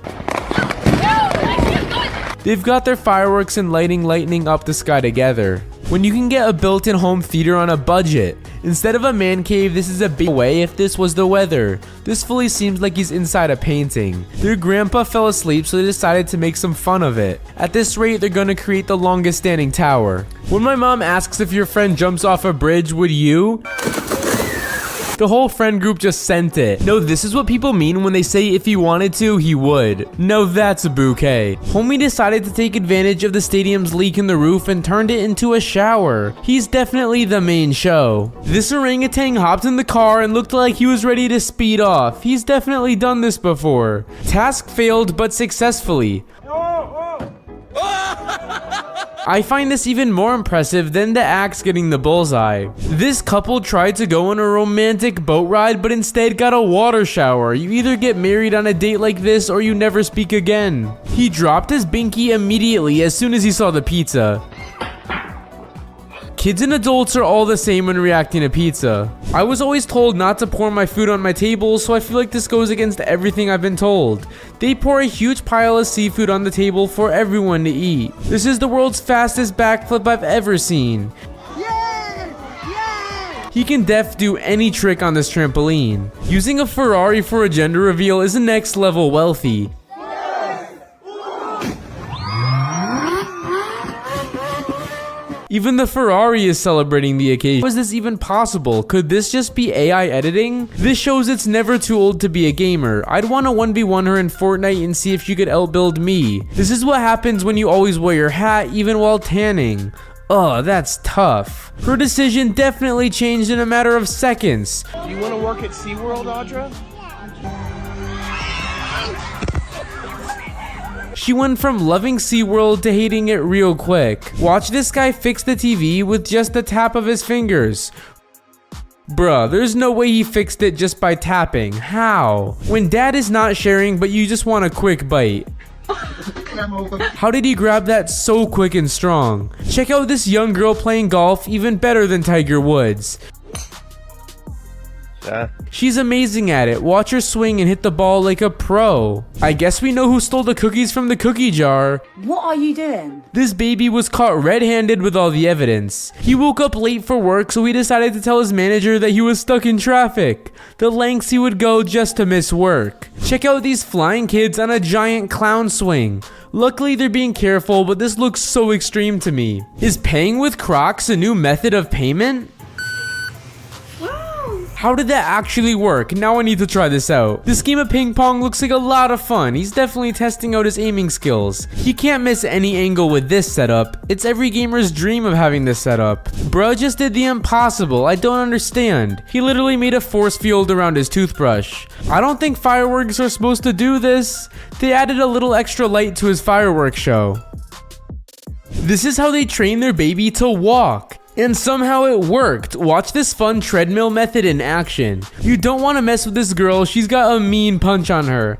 They've got their fireworks and lightning up the sky together. When you can get a built-in home theater on a budget. Instead of a man cave, this is a big way if this was the weather. This fully seems like he's inside a painting. Their grandpa fell asleep, so they decided to make some fun of it. At this rate, they're gonna create the longest standing tower. When my mom asks if your friend jumps off a bridge, would you? The whole friend group just sent it. No, this is what people mean when they say if he wanted to, he would. No, that's a bouquet. Homie decided to take advantage of the stadium's leak in the roof and turned it into a shower. He's definitely the main show. This orangutan hopped in the car and looked like he was ready to speed off. He's definitely done this before. Task failed, but successfully. I find this even more impressive than the axe getting the bullseye. This couple tried to go on a romantic boat ride, but instead got a water shower. You either get married on a date like this or you never speak again. He dropped his binky immediately as soon as he saw the pizza. Kids and adults are all the same when reacting to pizza. I was always told not to pour my food on my table, so I feel like this goes against everything I've been told. They pour a huge pile of seafood on the table for everyone to eat. This is the world's fastest backflip I've ever seen. He can do any trick on this trampoline. Using a Ferrari for a gender reveal is next level wealthy. Even the Ferrari is celebrating the occasion. How is this even possible? Could this just be AI editing? This shows it's never too old to be a gamer. I'd want to 1v1 her in Fortnite and see if she could outbuild me. This is what happens when you always wear your hat even while tanning. Oh, that's tough. Her decision definitely changed in a matter of seconds. Do you want to work at SeaWorld, Audra? She went from loving SeaWorld to hating it real quick. Watch this guy fix the TV with just the tap of his fingers. Bruh, there's no way he fixed it just by tapping. How? When dad is not sharing but you just want a quick bite. How did he grab that so quick and strong? Check out this young girl playing golf even better than Tiger Woods. She's amazing at it. Watch her swing and hit the ball like a pro. I guess we know who stole the cookies from the cookie jar. What are you doing? This baby was caught red-handed with all the evidence. He woke up late for work, so he decided to tell his manager that he was stuck in traffic. The lengths he would go just to miss work. Check out these flying kids on a giant clown swing. Luckily, they're being careful, but this looks so extreme to me. Is paying with Crocs a new method of payment? How did that actually work? Now I need to try this out. This game of ping pong looks like a lot of fun. He's definitely testing out his aiming skills. He can't miss any angle with this setup. It's every gamer's dream of having this setup. Bro just did the impossible. I don't understand. He literally made a force field around his toothbrush. I don't think fireworks are supposed to do this. They added a little extra light to his fireworks show. This is how they train their baby to walk. And somehow it worked. Watch this fun treadmill method in action. You don't want to mess with this girl. She's got a mean punch on her.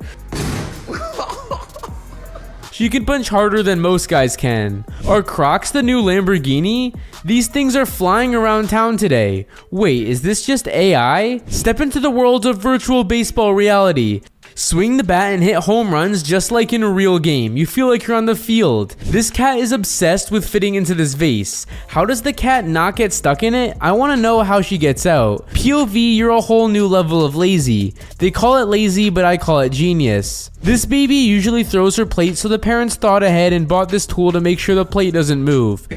She can punch harder than most guys can. Are Crocs the new Lamborghini? These things are flying around town today. Wait, is this just AI? Step into the world of virtual baseball reality. Swing the bat and hit home runs just like in a real game. You feel like you're on the field. This cat is obsessed with fitting into this vase. How does the cat not get stuck in it? I want to know how she gets out. POV, you're a whole new level of lazy. They call it lazy, but I call it genius. This baby usually throws her plate, so the parents thought ahead and bought this tool to make sure the plate doesn't move.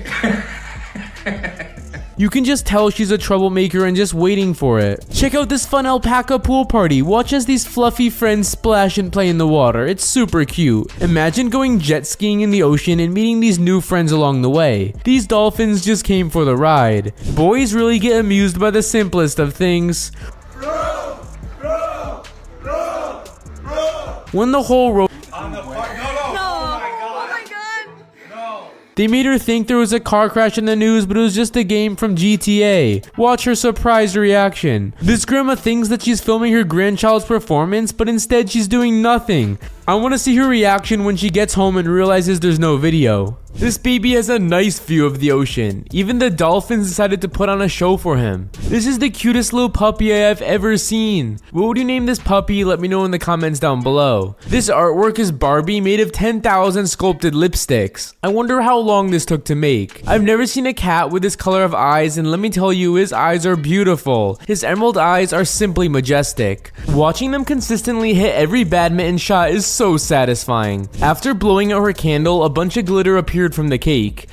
You can just tell she's a troublemaker and just waiting for it. Check out this fun alpaca pool party. Watch as these fluffy friends splash and play in the water. It's super cute. Imagine going jet skiing in the ocean and meeting these new friends along the way. These dolphins just came for the ride. Boys really get amused by the simplest of things. When the whole road they made her think there was a car crash in the news, but it was just a game from GTA. Watch her surprised reaction. This grandma thinks that she's filming her grandchild's performance, but instead she's doing nothing. I want to see her reaction when she gets home and realizes there's no video. This baby has a nice view of the ocean. Even the dolphins decided to put on a show for him. This is the cutest little puppy I have ever seen. What would you name this puppy? Let me know in the comments down below. This artwork is Barbie made of 10,000 sculpted lipsticks. I wonder how long this took to make. I've never seen a cat with this color of eyes, and let me tell you, his eyes are beautiful. His emerald eyes are simply majestic. Watching them consistently hit every badminton shot is so satisfying. After blowing out her candle, a bunch of glitter appeared from the cake.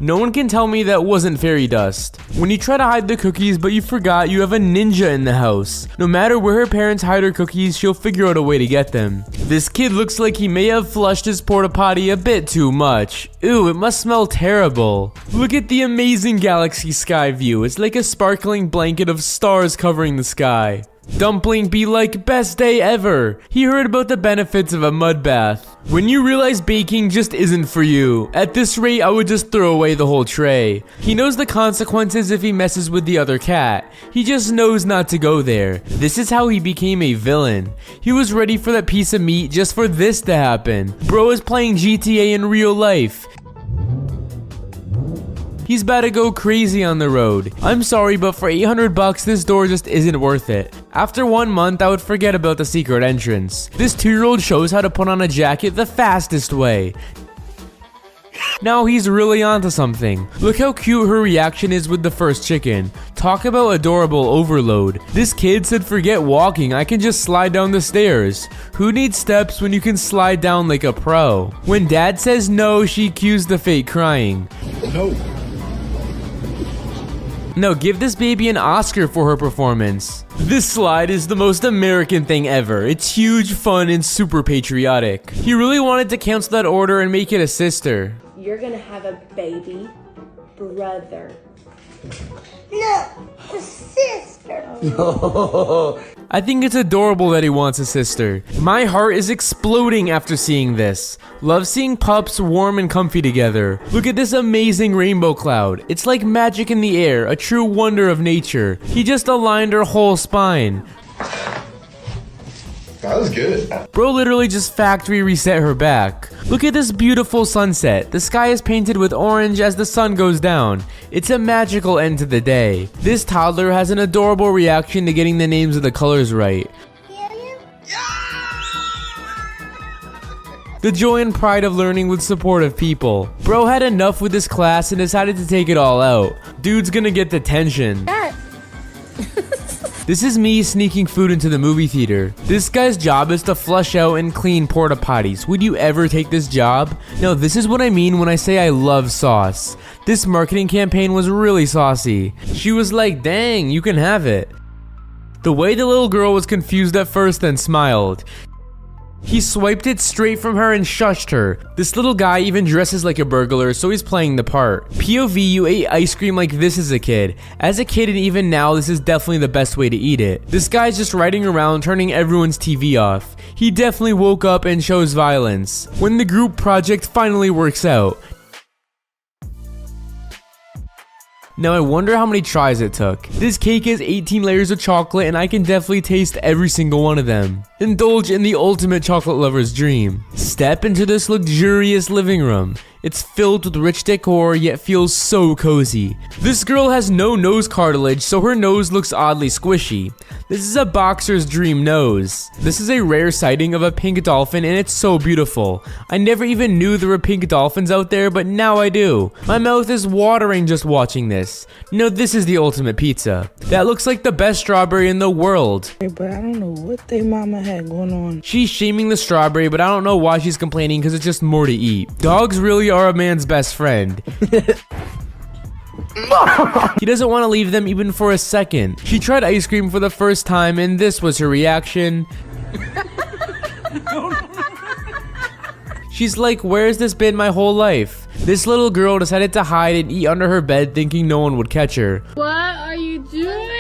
No one can tell me that wasn't fairy dust. When you try to hide the cookies but you forgot, you have a ninja in the house. No matter where her parents hide her cookies, she'll figure out a way to get them. This kid looks like he may have flushed his porta potty a bit too much. Ew, it must smell terrible. Look at the amazing galaxy sky view. It's like a sparkling blanket of stars covering the sky. Dumpling be like, best day ever. He heard about the benefits of a mud bath. When you realize baking just isn't for you. At this rate, I would just throw away the whole tray. He knows the consequences if he messes with the other cat. He just knows not to go there. This is how he became a villain. He was ready for that piece of meat just for this to happen. Bro is playing GTA in real life. He's about to go crazy on the road. I'm sorry, but for 800 bucks, this door just isn't worth it. After 1 month, I would forget about the secret entrance. This 2-year-old shows how to put on a jacket the fastest way. Now he's really onto something. Look how cute her reaction is with the first chicken. Talk about adorable overload. This kid said forget walking, I can just slide down the stairs. Who needs steps when you can slide down like a pro? When dad says no, she cues the fake crying. No. No, give this baby an Oscar for her performance. This slide is the most American thing ever. It's huge, fun, and super patriotic. He really wanted to cancel that order and make it a sister. You're gonna have a baby brother. No, a sister. I think it's adorable that he wants a sister. My heart is exploding after seeing this. Love seeing pups warm and comfy together. Look at this amazing rainbow cloud. It's like magic in the air, a true wonder of nature. He just aligned her whole spine. That was good. Bro literally just factory reset her back. Look at this beautiful sunset. The sky is painted with orange as the sun goes down. It's a magical end to the day. This toddler has an adorable reaction to getting the names of the colors right. The joy and pride of learning with supportive people. Bro had enough with this class and decided to take it all out. Dude's gonna get detention. This is me sneaking food into the movie theater. This guy's job is to flush out and clean porta potties. Would you ever take this job? No, this is what I mean when I say I love sauce. This marketing campaign was really saucy. She was like, dang, you can have it. The way the little girl was confused at first, then smiled. He swiped it straight from her and shushed her. This little guy even dresses like a burglar, so he's playing the part. POV, you ate ice cream like this as a kid. As a kid and even now, this is definitely the best way to eat it. This guy's just riding around turning everyone's TV off. He definitely woke up and shows violence. When the group project finally works out. Now I wonder how many tries it took. This cake has 18 layers of chocolate and I can definitely taste every single one of them. Indulge in the ultimate chocolate lover's dream. Step into this luxurious living room. It's filled with rich decor, yet feels so cozy. This girl has no nose cartilage, so her nose looks oddly squishy. This is a boxer's dream nose. This is a rare sighting of a pink dolphin, and it's so beautiful. I never even knew there were pink dolphins out there, but now I do. My mouth is watering just watching this. No, this is the ultimate pizza. That looks like the best strawberry in the world. But I don't know what they mama had going on. She's shaming the strawberry, but I don't know why she's complaining because it's just more to eat. Dogs really are a man's best friend. He doesn't want to leave them even for a second. She tried ice cream for the first time and this was her reaction. She's like, where's this been my whole life? This little girl decided to hide and eat under her bed thinking no one would catch her. What are you doing?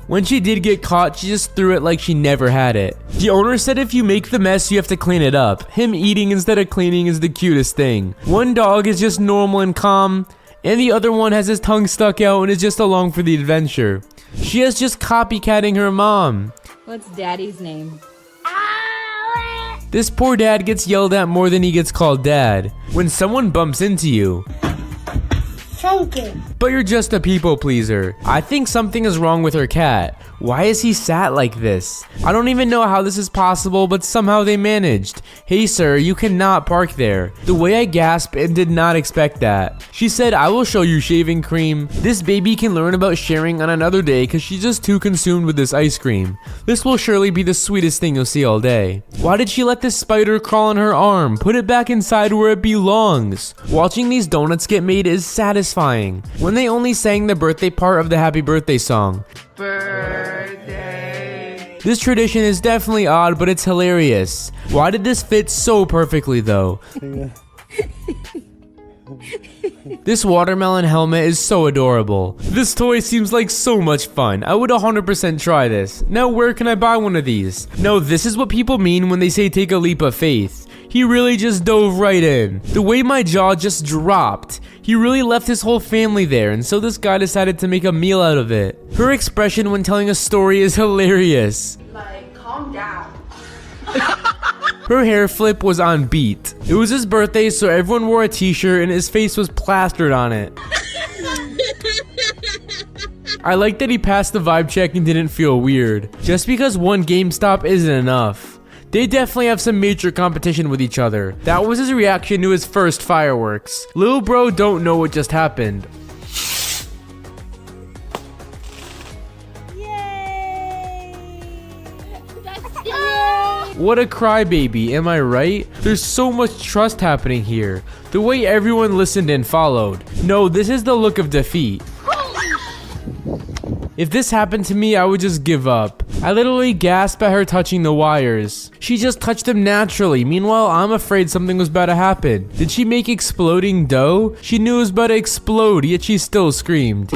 When she did get caught, she just threw it like she never had it. The owner said if you make the mess, you have to clean it up. Him eating instead of cleaning is the cutest thing. One dog is just normal and calm, and the other one has his tongue stuck out and is just along for the adventure. She is just copycatting her mom. What's daddy's name? This poor dad gets yelled at more than he gets called dad. When someone bumps into you, but you're just a people pleaser. I think something is wrong with her cat. Why is he sat like this? I don't even know how this is possible, but somehow they managed. Hey sir, you cannot park there. The way I gasped and did not expect that. She said, I will show you shaving cream. This baby can learn about sharing on another day because she's just too consumed with this ice cream. This will surely be the sweetest thing you'll see all day. Why did she let this spider crawl on her arm? Put it back inside where it belongs. Watching these donuts get made is satisfying. When they only sang the birthday part of the happy birthday song. Birthday. This tradition is definitely odd, but it's hilarious. Why did this fit so perfectly though? This watermelon helmet is so adorable. This toy seems like so much fun. I would 100% try this. Now where can I buy one of these? No, this is what people mean when they say take a leap of faith. He really just dove right in. The way my jaw just dropped. He really left his whole family there, and so this guy decided to make a meal out of it. Her expression when telling a story is hilarious. Like, calm down. Her hair flip was on beat. It was his birthday, so everyone wore a t-shirt and his face was plastered on it. I like that he passed the vibe check and didn't feel weird. Just because one GameStop isn't enough. They definitely have some major competition with each other. That was his reaction to his first fireworks. Lil bro don't know what just happened. What a crybaby, am I right? There's so much trust happening here. The way everyone listened and followed. No, this is the look of defeat. If this happened to me, I would just give up. I literally gasped at her touching the wires. She just touched them naturally. Meanwhile, I'm afraid something was about to happen. Did she make exploding dough? She knew it was about to explode, yet she still screamed.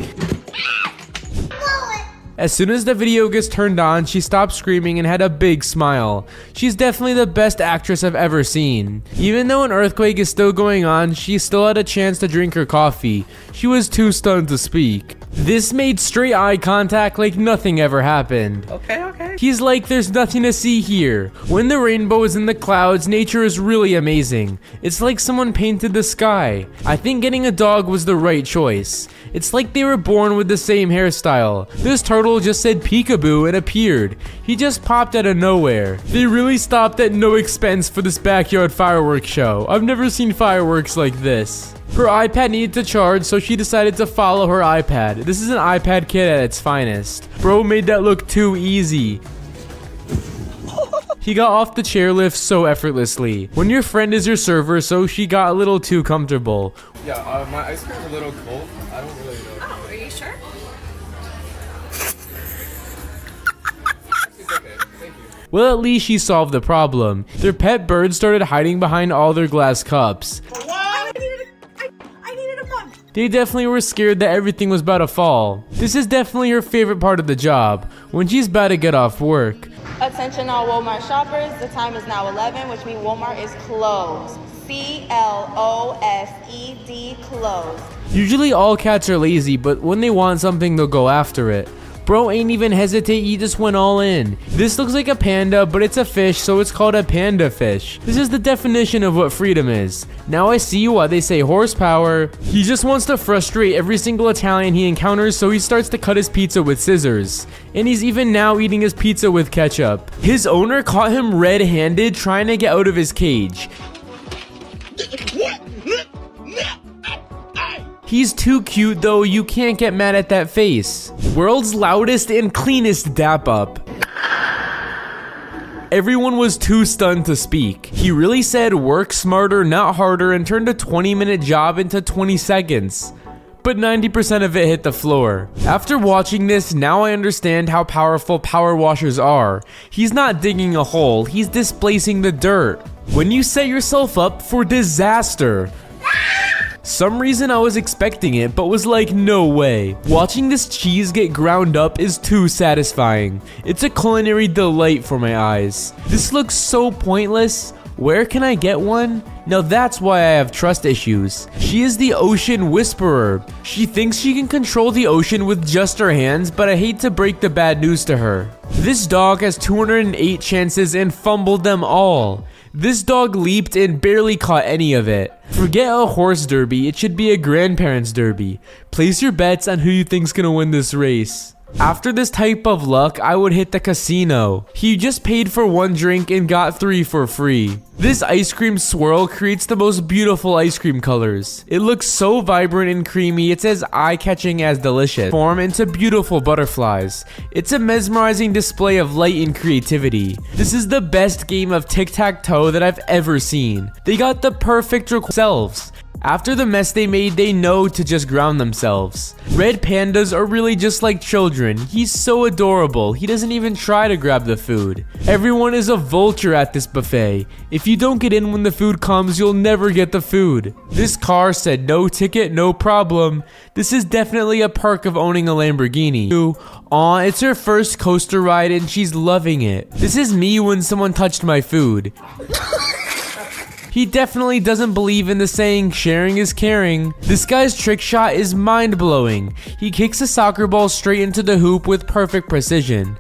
As soon as the video gets turned on, she stopped screaming and had a big smile. She's definitely the best actress I've ever seen. Even though an earthquake is still going on, she still had a chance to drink her coffee. She was too stunned to speak. This made straight eye contact like nothing ever happened. Okay. He's like, there's nothing to see here. When the rainbow is in the clouds, nature is really amazing. It's like someone painted the sky. I think getting a dog was the right choice. It's like they were born with the same hairstyle. This turtle just said peekaboo and appeared. He just popped out of nowhere. They really stopped at no expense for this backyard fireworks show. I've never seen fireworks like this. Her iPad needed to charge, so she decided to follow her iPad. This is an iPad kid at its finest. Bro made that look too easy. He got off the chairlift so effortlessly. When your friend is your server, so she got a little too comfortable. Yeah, my ice cream's a little cold. I don't really know. Oh, are you sure? It's okay. Thank you. Well, at least she solved the problem. Their pet bird started hiding behind all their glass cups. I needed a month. They definitely were scared that everything was about to fall. This is definitely her favorite part of the job, when she's about to get off work. Attention all Walmart shoppers, the time is now 11, which means Walmart is closed. C-L-O-S-E-D, closed. Usually all cats are lazy, but when they want something, they'll go after it. Bro ain't even hesitate, he just went all in. This looks like a panda, but it's a fish, so it's called a panda fish. This is the definition of what freedom is. Now I see why they say horsepower. He just wants to frustrate every single Italian he encounters, so he starts to cut his pizza with scissors. And he's even now eating his pizza with ketchup. His owner caught him red-handed trying to get out of his cage. He's too cute though, you can't get mad at that face. World's loudest and cleanest dap up. Everyone was too stunned to speak. He really said work smarter, not harder, and turned a 20-minute job into 20 seconds. But 90% of it hit the floor. After watching this, now I understand how powerful power washers are. He's not digging a hole, he's displacing the dirt. When you set yourself up for disaster. Some reason I was expecting it, but was like, no way. Watching this cheese get ground up is too satisfying. It's a culinary delight for my eyes. This looks so pointless. Where can I get one? Now that's why I have trust issues. She is the ocean whisperer. She thinks she can control the ocean with just her hands, but I hate to break the bad news to her. This dog has 208 chances and fumbled them all. This dog leaped and barely caught any of it. Forget a horse derby, it should be a grandparents derby. Place your bets on who you think's gonna win this race. After this type of luck, I would hit the casino. He just paid for one drink and got 3 for free. This ice cream swirl creates the most beautiful ice cream colors. It looks so vibrant and creamy, it's as eye-catching as delicious. Form into beautiful butterflies. It's a mesmerizing display of light and creativity. This is the best game of tic-tac-toe that I've ever seen. They got the perfect selves. After the mess they made, they know to just ground themselves. Red pandas are really just like children. He's so adorable, he doesn't even try to grab the food. Everyone is a vulture at this buffet. If you don't get in when the food comes, you'll never get the food. This car said no ticket, no problem. This is definitely a perk of owning a Lamborghini. Aw, it's her first coaster ride and she's loving it. This is me when someone touched my food. He definitely doesn't believe in the saying, sharing is caring. This guy's trick shot is mind-blowing. He kicks a soccer ball straight into the hoop with perfect precision.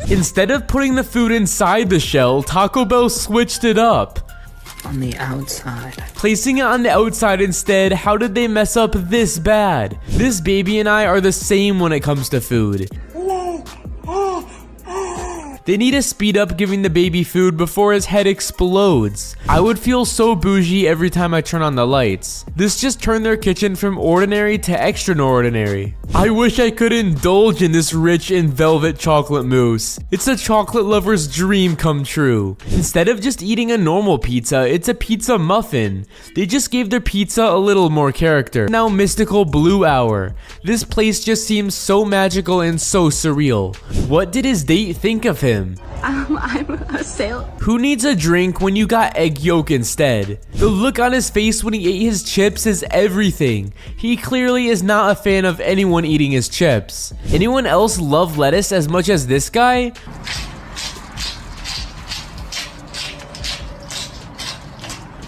Instead of putting the food inside the shell, Taco Bell switched it up. On the outside. Placing it on the outside instead, how did they mess up this bad? This baby and I are the same when it comes to food. They need to speed up giving the baby food before his head explodes. I would feel so bougie every time I turn on the lights. This just turned their kitchen from ordinary to extraordinary. I wish I could indulge in this rich and velvet chocolate mousse. It's a chocolate lover's dream come true. Instead of just eating a normal pizza, it's a pizza muffin. They just gave their pizza a little more character. Now mystical blue hour. This place just seems so magical and so surreal. What did his date think of him? I'm a sailor. Who needs a drink when you got egg yolk instead? The look on his face when he ate his chips is everything. He clearly is not a fan of anyone eating his chips. Anyone else love lettuce as much as this guy?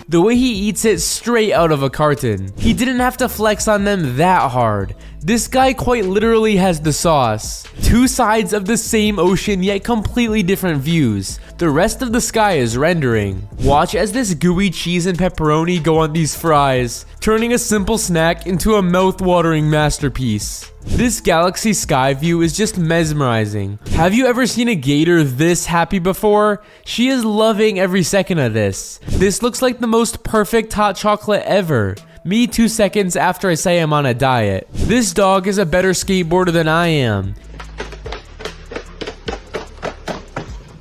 The way he eats it straight out of a carton. He didn't have to flex on them that hard. This guy quite literally has the sauce. Two sides of the same ocean, yet completely different views. The rest of the sky is rendering. Watch as this gooey cheese and pepperoni go on these fries, turning a simple snack into a mouth-watering masterpiece. This galaxy sky view is just mesmerizing. Have you ever seen a gator this happy before? She is loving every second of this. This looks like the most perfect hot chocolate ever. Me 2 seconds after I say I'm on a diet. This dog is a better skateboarder than I am.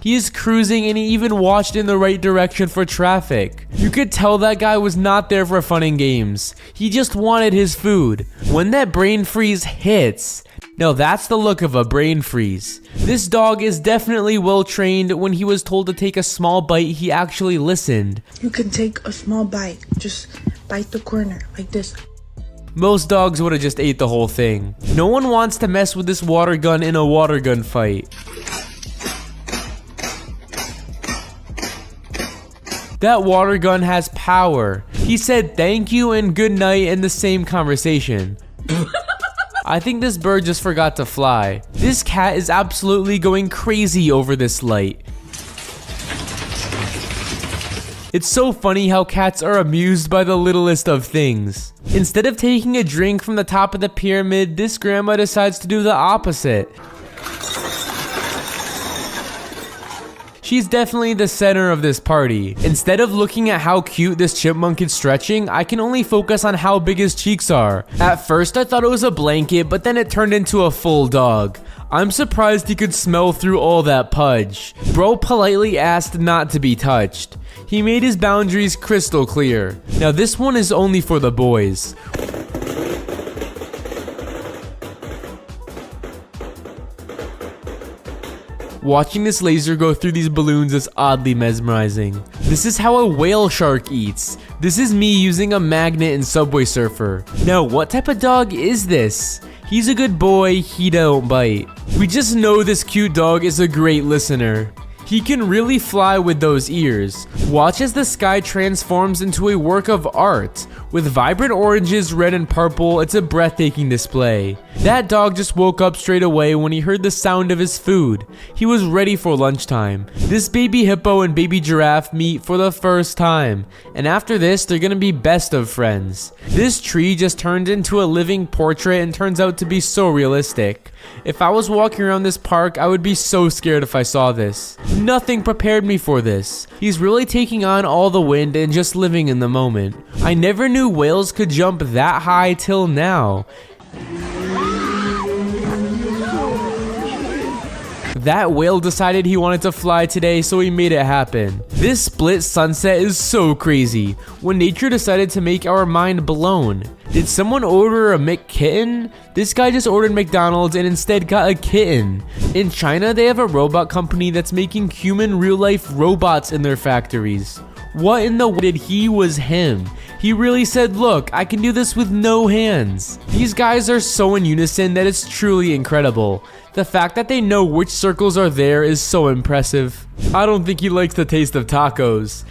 He is cruising and he even watched in the right direction for traffic. You could tell that guy was not there for fun and games. He just wanted his food. When that brain freeze hits, now that's the look of a brain freeze. This dog is definitely well trained. When he was told to take a small bite, he actually listened. You can take a small bite. Just bite the corner like this. Most dogs would have just ate the whole thing. No one wants to mess with this water gun in a water gun fight. That water gun has power. He said thank you and good night in the same conversation. I think this bird just forgot to fly. This cat is absolutely going crazy over this light. It's so funny how cats are amused by the littlest of things. Instead of taking a drink from the top of the pyramid, this grandma decides to do the opposite. She's definitely the center of this party. Instead of looking at how cute this chipmunk is stretching, I can only focus on how big his cheeks are. At first I thought it was a blanket, but then it turned into a full dog. I'm surprised he could smell through all that pudge. Bro politely asked not to be touched. He made his boundaries crystal clear. Now this one is only for the boys. Watching this laser go through these balloons is oddly mesmerizing. This is how a whale shark eats. This is me using a magnet in Subway Surfer. Now, what type of dog is this? He's a good boy, he don't bite. We just know this cute dog is a great listener. He can really fly with those ears. Watch as the sky transforms into a work of art. With vibrant oranges, red and purple, it's a breathtaking display. That dog just woke up straight away when he heard the sound of his food. He was ready for lunchtime. This baby hippo and baby giraffe meet for the first time. And after this, they're gonna be best of friends. This tree just turned into a living portrait and turns out to be so realistic. If I was walking around this park, I would be so scared if I saw this. Nothing prepared me for this. He's really taking on all the wind and just living in the moment. I never knew whales could jump that high till now. That whale decided he wanted to fly today, so he made it happen. This split sunset is so crazy. When nature decided to make our mind blown. Did someone order a McKitten? This guy just ordered McDonald's and instead got a kitten. In China, they have a robot company that's making human real-life robots in their factories. What in the world did he was him? He really said, look, I can do this with no hands. These guys are so in unison that it's truly incredible. The fact that they know which circles are there is so impressive. I don't think he likes the taste of tacos.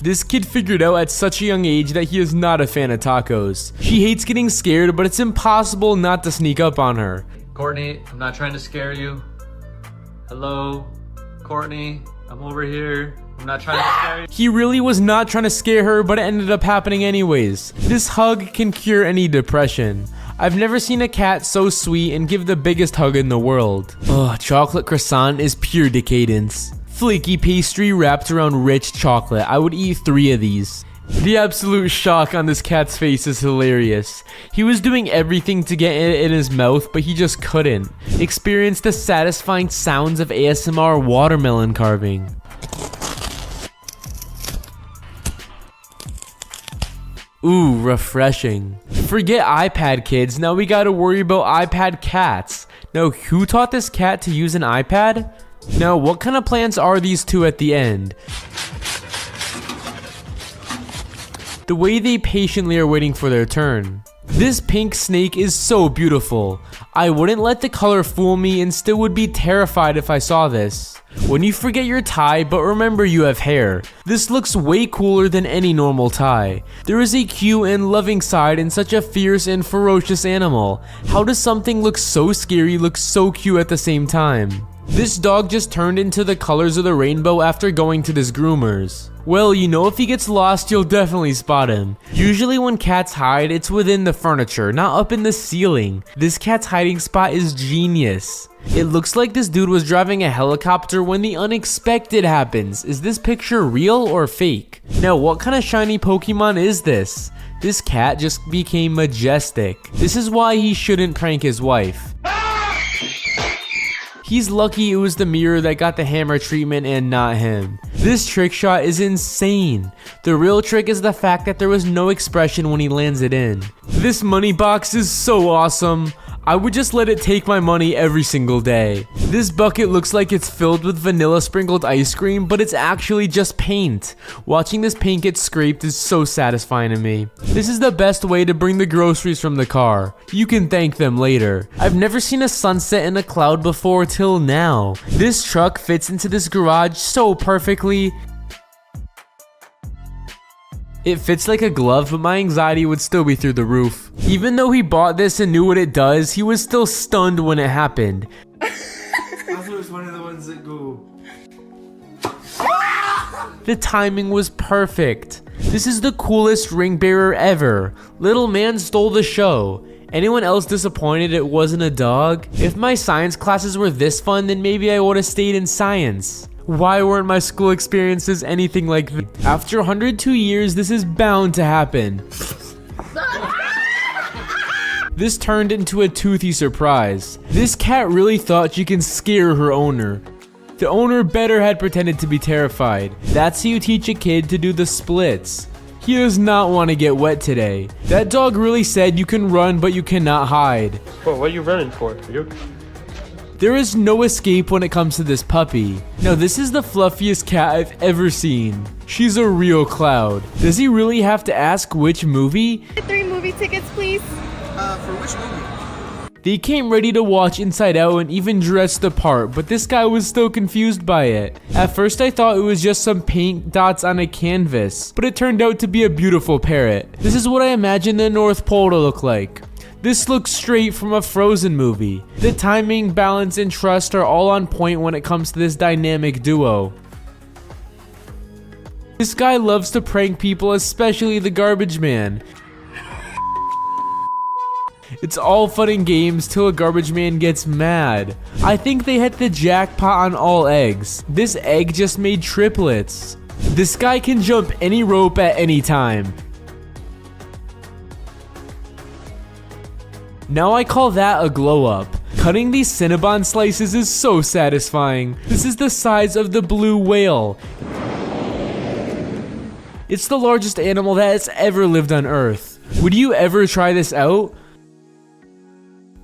This kid figured out at such a young age that he is not a fan of tacos. She hates getting scared, but it's impossible not to sneak up on her. Courtney, I'm not trying to scare you. Hello? Courtney, I'm over here. I'm not trying to scare you. He really was not trying to scare her, but it ended up happening anyways. This hug can cure any depression. I've never seen a cat so sweet and give the biggest hug in the world. Ugh, chocolate croissant is pure decadence. Flaky pastry wrapped around rich chocolate. I would eat 3 of these. The absolute shock on this cat's face is hilarious. He was doing everything to get it in his mouth, but he just couldn't. Experience the satisfying sounds of ASMR watermelon carving. Ooh, refreshing. Forget iPad kids, now we gotta worry about iPad cats. Now, who taught this cat to use an iPad? Now, what kind of plants are these two at the end? The way they patiently are waiting for their turn. This pink snake is so beautiful. I wouldn't let the color fool me and still would be terrified if I saw this. When you forget your tie, but remember you have hair. This looks way cooler than any normal tie. There is a cute and loving side in such a fierce and ferocious animal. How does something look so scary look so cute at the same time? This dog just turned into the colors of the rainbow after going to this groomer's. Well, you know, if he gets lost, you'll definitely spot him. Usually when cats hide, it's within the furniture, not up in the ceiling. This cat's hiding spot is genius. It looks like this dude was driving a helicopter when the unexpected happens. Is this picture real or fake? Now, what kind of shiny Pokemon is this? This cat just became majestic. This is why he shouldn't prank his wife. He's lucky it was the mirror that got the hammer treatment and not him. This trick shot is insane. The real trick is the fact that there was no expression when he lands it in. This money box is so awesome. I would just let it take my money every single day. This bucket looks like it's filled with vanilla sprinkled ice cream, but it's actually just paint. Watching this paint get scraped is so satisfying to me. This is the best way to bring the groceries from the car. You can thank them later. I've never seen a sunset in a cloud before till now. This truck fits into this garage so perfectly. It fits like a glove, but my anxiety would still be through the roof. Even though he bought this and knew what it does, he was still stunned when it happened. I thought it was one of the ones that go. The timing was perfect. This is the coolest ring bearer ever. Little man stole the show. Anyone else disappointed it wasn't a dog? If my science classes were this fun, then maybe I would have stayed in science. Why weren't my school experiences anything like this? After 102 years, this is bound to happen. This turned into a toothy surprise. This cat really thought she can scare her owner. The owner better had pretended to be terrified. That's how you teach a kid to do the splits. He does not want to get wet today. That dog really said you can run, but you cannot hide. Well, what are you running for? There is no escape when it comes to this puppy. Now, this is the fluffiest cat I've ever seen. She's a real cloud. Does he really have to ask which movie? 3 movie tickets, please. For which movie? They came ready to watch Inside Out and even dressed the part, but this guy was still confused by it. At first I thought it was just some paint dots on a canvas, but it turned out to be a beautiful parrot. This is what I imagined the North Pole to look like. This looks straight from a Frozen movie. The timing, balance, and trust are all on point when it comes to this dynamic duo. This guy loves to prank people, especially the garbage man. It's all fun and games till a garbage man gets mad. I think they hit the jackpot on all eggs. This egg just made triplets. This guy can jump any rope at any time. Now I call that a glow up. Cutting these Cinnabon slices is so satisfying. This is the size of the blue whale. It's the largest animal that has ever lived on Earth. Would you ever try this out?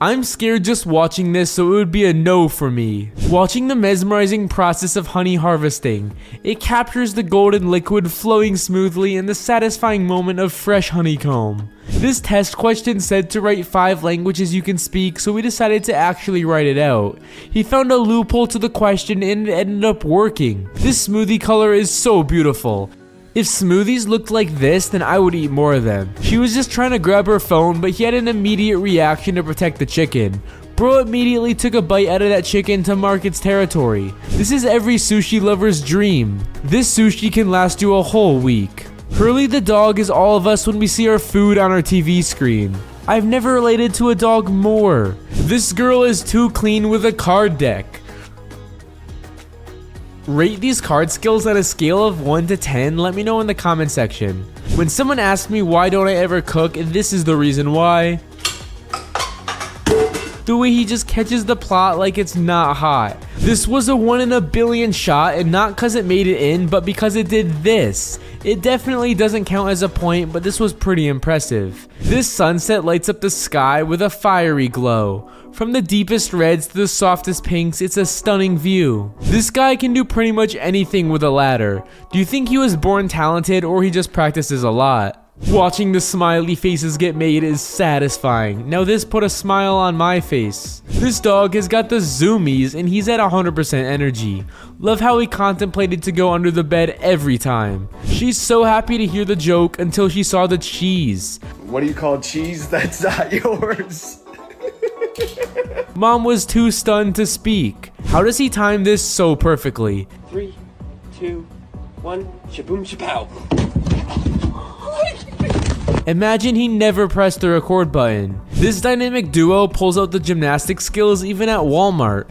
I'm scared just watching this, so it would be a no for me. Watching the mesmerizing process of honey harvesting. It captures the golden liquid flowing smoothly and the satisfying moment of fresh honeycomb. This test question said to write 5 languages you can speak, so we decided to actually write it out. He found a loophole to the question and it ended up working. This smoothie color is so beautiful. If smoothies looked like this, then I would eat more of them. She was just trying to grab her phone, but he had an immediate reaction to protect the chicken. Bro immediately took a bite out of that chicken to mark its territory. This is every sushi lover's dream. This sushi can last you a whole week. Hurley the dog is all of us when we see our food on our TV screen. I've never related to a dog more. This girl is too clean with a card deck. Rate these card skills on a scale of 1 to 10, let me know in the comment section. When someone asks me why don't I ever cook, this is the reason why. The way he just catches the plot like it's not hot. This was a 1 in a billion shot, and not cause it made it in, but because it did this. It definitely doesn't count as a point, but this was pretty impressive. This sunset lights up the sky with a fiery glow. From the deepest reds to the softest pinks, it's a stunning view. This guy can do pretty much anything with a ladder. Do you think he was born talented or he just practices a lot? Watching the smiley faces get made is satisfying. Now this put a smile on my face. This dog has got the zoomies and he's at 100% energy. Love how he contemplated to go under the bed every time. She's so happy to hear the joke until she saw the cheese. What do you call cheese that's not yours? Mom was too stunned to speak. How does he time this so perfectly? 3, 2, 1, shaboom shapow. Imagine he never pressed the record button. This dynamic duo pulls out the gymnastic skills even at Walmart.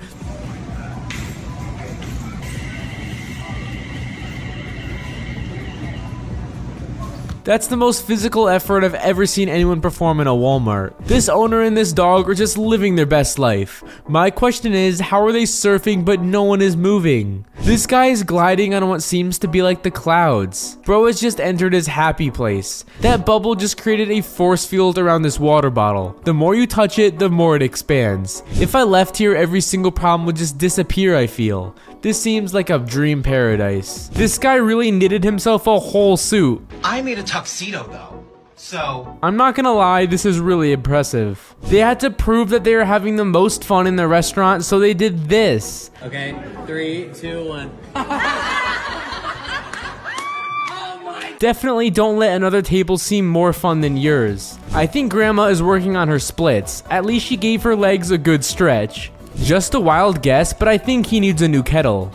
That's the most physical effort I've ever seen anyone perform in a Walmart. This owner and this dog are just living their best life. My question is, how are they surfing but no one is moving? This guy is gliding on what seems to be like the clouds. Bro has just entered his happy place. That bubble just created a force field around this water bottle. The more you touch it, the more it expands. If I left here, every single problem would just disappear, I feel. This seems like a dream paradise. This guy really knitted himself a whole suit. I made a tuxedo though, so... I'm not gonna lie, this is really impressive. They had to prove that they were having the most fun in the restaurant, so they did this. Okay, 3, 2, 1. Definitely don't let another table seem more fun than yours. I think Grandma is working on her splits. At least she gave her legs a good stretch. Just a wild guess, but I think he needs a new kettle.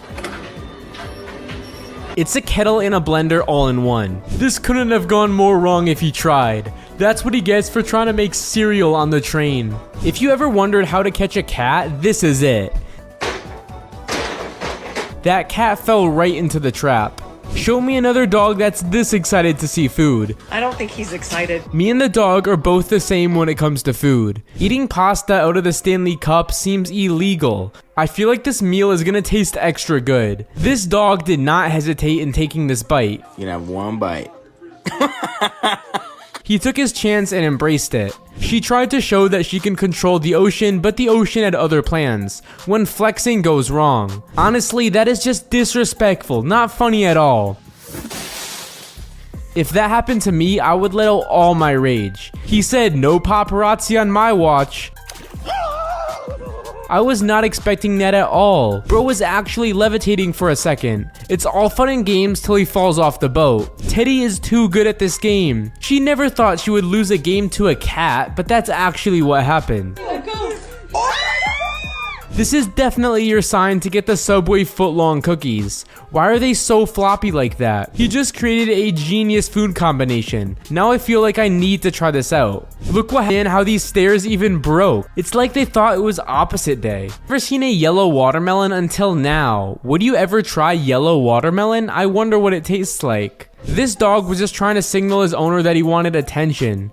It's a kettle and a blender all in one. This couldn't have gone more wrong if he tried. That's what he gets for trying to make cereal on the train. If you ever wondered how to catch a cat, this is it. That cat fell right into the trap. Show me another dog that's this excited to see food. I don't think he's excited. Me and the dog are both the same when it comes to food. Eating pasta out of the Stanley Cup seems illegal. I feel like this meal is gonna taste extra good. This dog did not hesitate in taking this bite. You can have one bite. He took his chance and embraced it. She tried to show that she can control the ocean, but the ocean had other plans. When flexing goes wrong. Honestly, that is just disrespectful, not funny at all. If that happened to me, I would let out all my rage. He said, "No paparazzi on my watch." I was not expecting that at all. Bro was actually levitating for a second. It's all fun and games till he falls off the boat. Teddy is too good at this game. She never thought she would lose a game to a cat, but that's actually what happened. This is definitely your sign to get the Subway footlong cookies. Why are they so floppy like that? He just created a genius food combination. Now I feel like I need to try this out. Look what and how these stairs even broke. It's like they thought it was opposite day. Never seen a yellow watermelon until now. Would you ever try yellow watermelon? I wonder what it tastes like. This dog was just trying to signal his owner that he wanted attention.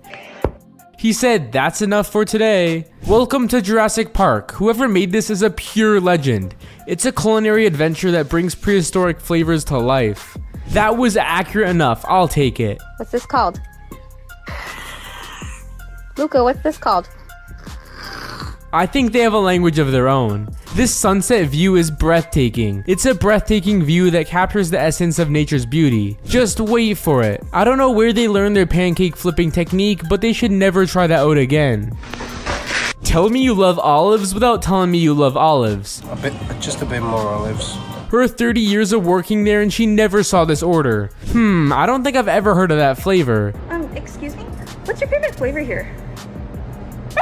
He said, "That's enough for today." Welcome to Jurassic Park. Whoever made this is a pure legend. It's a culinary adventure that brings prehistoric flavors to life. That was accurate enough. I'll take it. What's this called? Luca, what's this called? I think they have a language of their own. This sunset view is breathtaking. It's a breathtaking view that captures the essence of nature's beauty. Just wait for it. I don't know where they learned their pancake flipping technique, but they should never try that out again. Tell me you love olives without telling me you love olives. Just a bit more olives. Her 30 years of working there and she never saw this order. I don't think I've ever heard of that flavor. Excuse me? What's your favorite flavor here?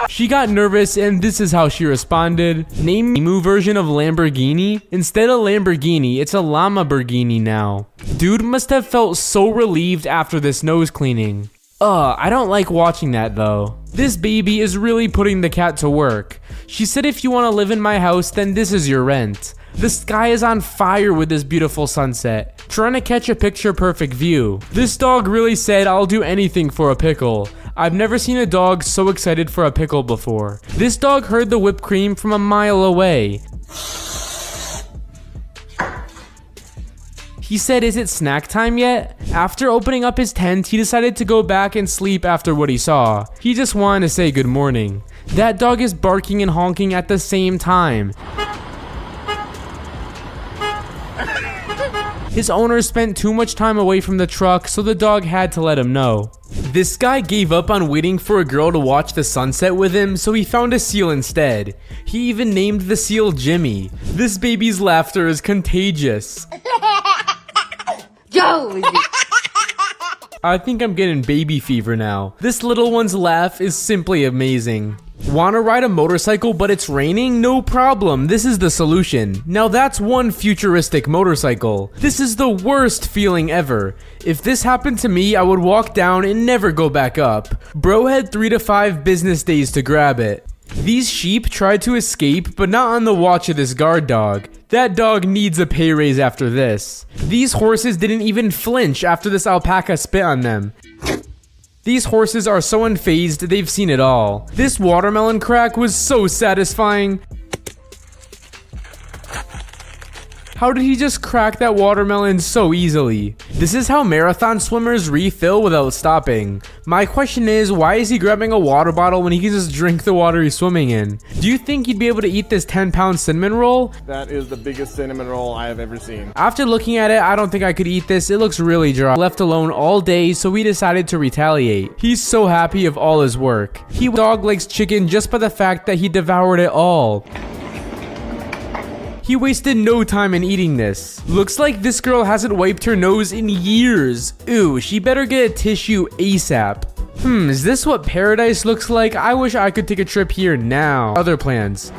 She got nervous and this is how she responded. Name Emu version of Lamborghini? Instead of Lamborghini, it's a Llama-burghini now. Dude must have felt so relieved after this nose cleaning. I don't like watching that though. This baby is really putting the cat to work. She said if you want to live in my house, then this is your rent. The sky is on fire with this beautiful sunset. Trying to catch a picture perfect view. This dog really said I'll do anything for a pickle. I've never seen a dog so excited for a pickle before. This dog heard the whipped cream from a mile away. He said, "Is it snack time yet?" After opening up his tent, he decided to go back and sleep after what he saw. He just wanted to say good morning. That dog is barking and honking at the same time. His owner spent too much time away from the truck, so the dog had to let him know. This guy gave up on waiting for a girl to watch the sunset with him, so he found a seal instead. He even named the seal Jimmy. This baby's laughter is contagious. Josie! I think I'm getting baby fever now. This little one's laugh is simply amazing. Wanna ride a motorcycle but it's raining? No problem, this is the solution. Now that's one futuristic motorcycle. This is the worst feeling ever. If this happened to me, I would walk down and never go back up. Bro had 3 to 5 business days to grab it. These sheep tried to escape, but not on the watch of this guard dog. That dog needs a pay raise after this. These horses didn't even flinch after this alpaca spit on them. These horses are so unfazed, they've seen it all. This watermelon crack was so satisfying. How did he just crack that watermelon so easily? This is how marathon swimmers refill without stopping. My question is, why is he grabbing a water bottle when he can just drink the water he's swimming in? Do you think he'd be able to eat this 10-pound cinnamon roll? That is the biggest cinnamon roll I have ever seen. After looking at it, I don't think I could eat this. It looks really dry. Left alone all day, so we decided to retaliate. He's so happy of all his work. He dog likes chicken just by the fact that he devoured it all. He wasted no time in eating this. Looks like this girl hasn't wiped her nose in years. Ooh, she better get a tissue ASAP. Is this what paradise looks like? I wish I could take a trip here now. Other plans.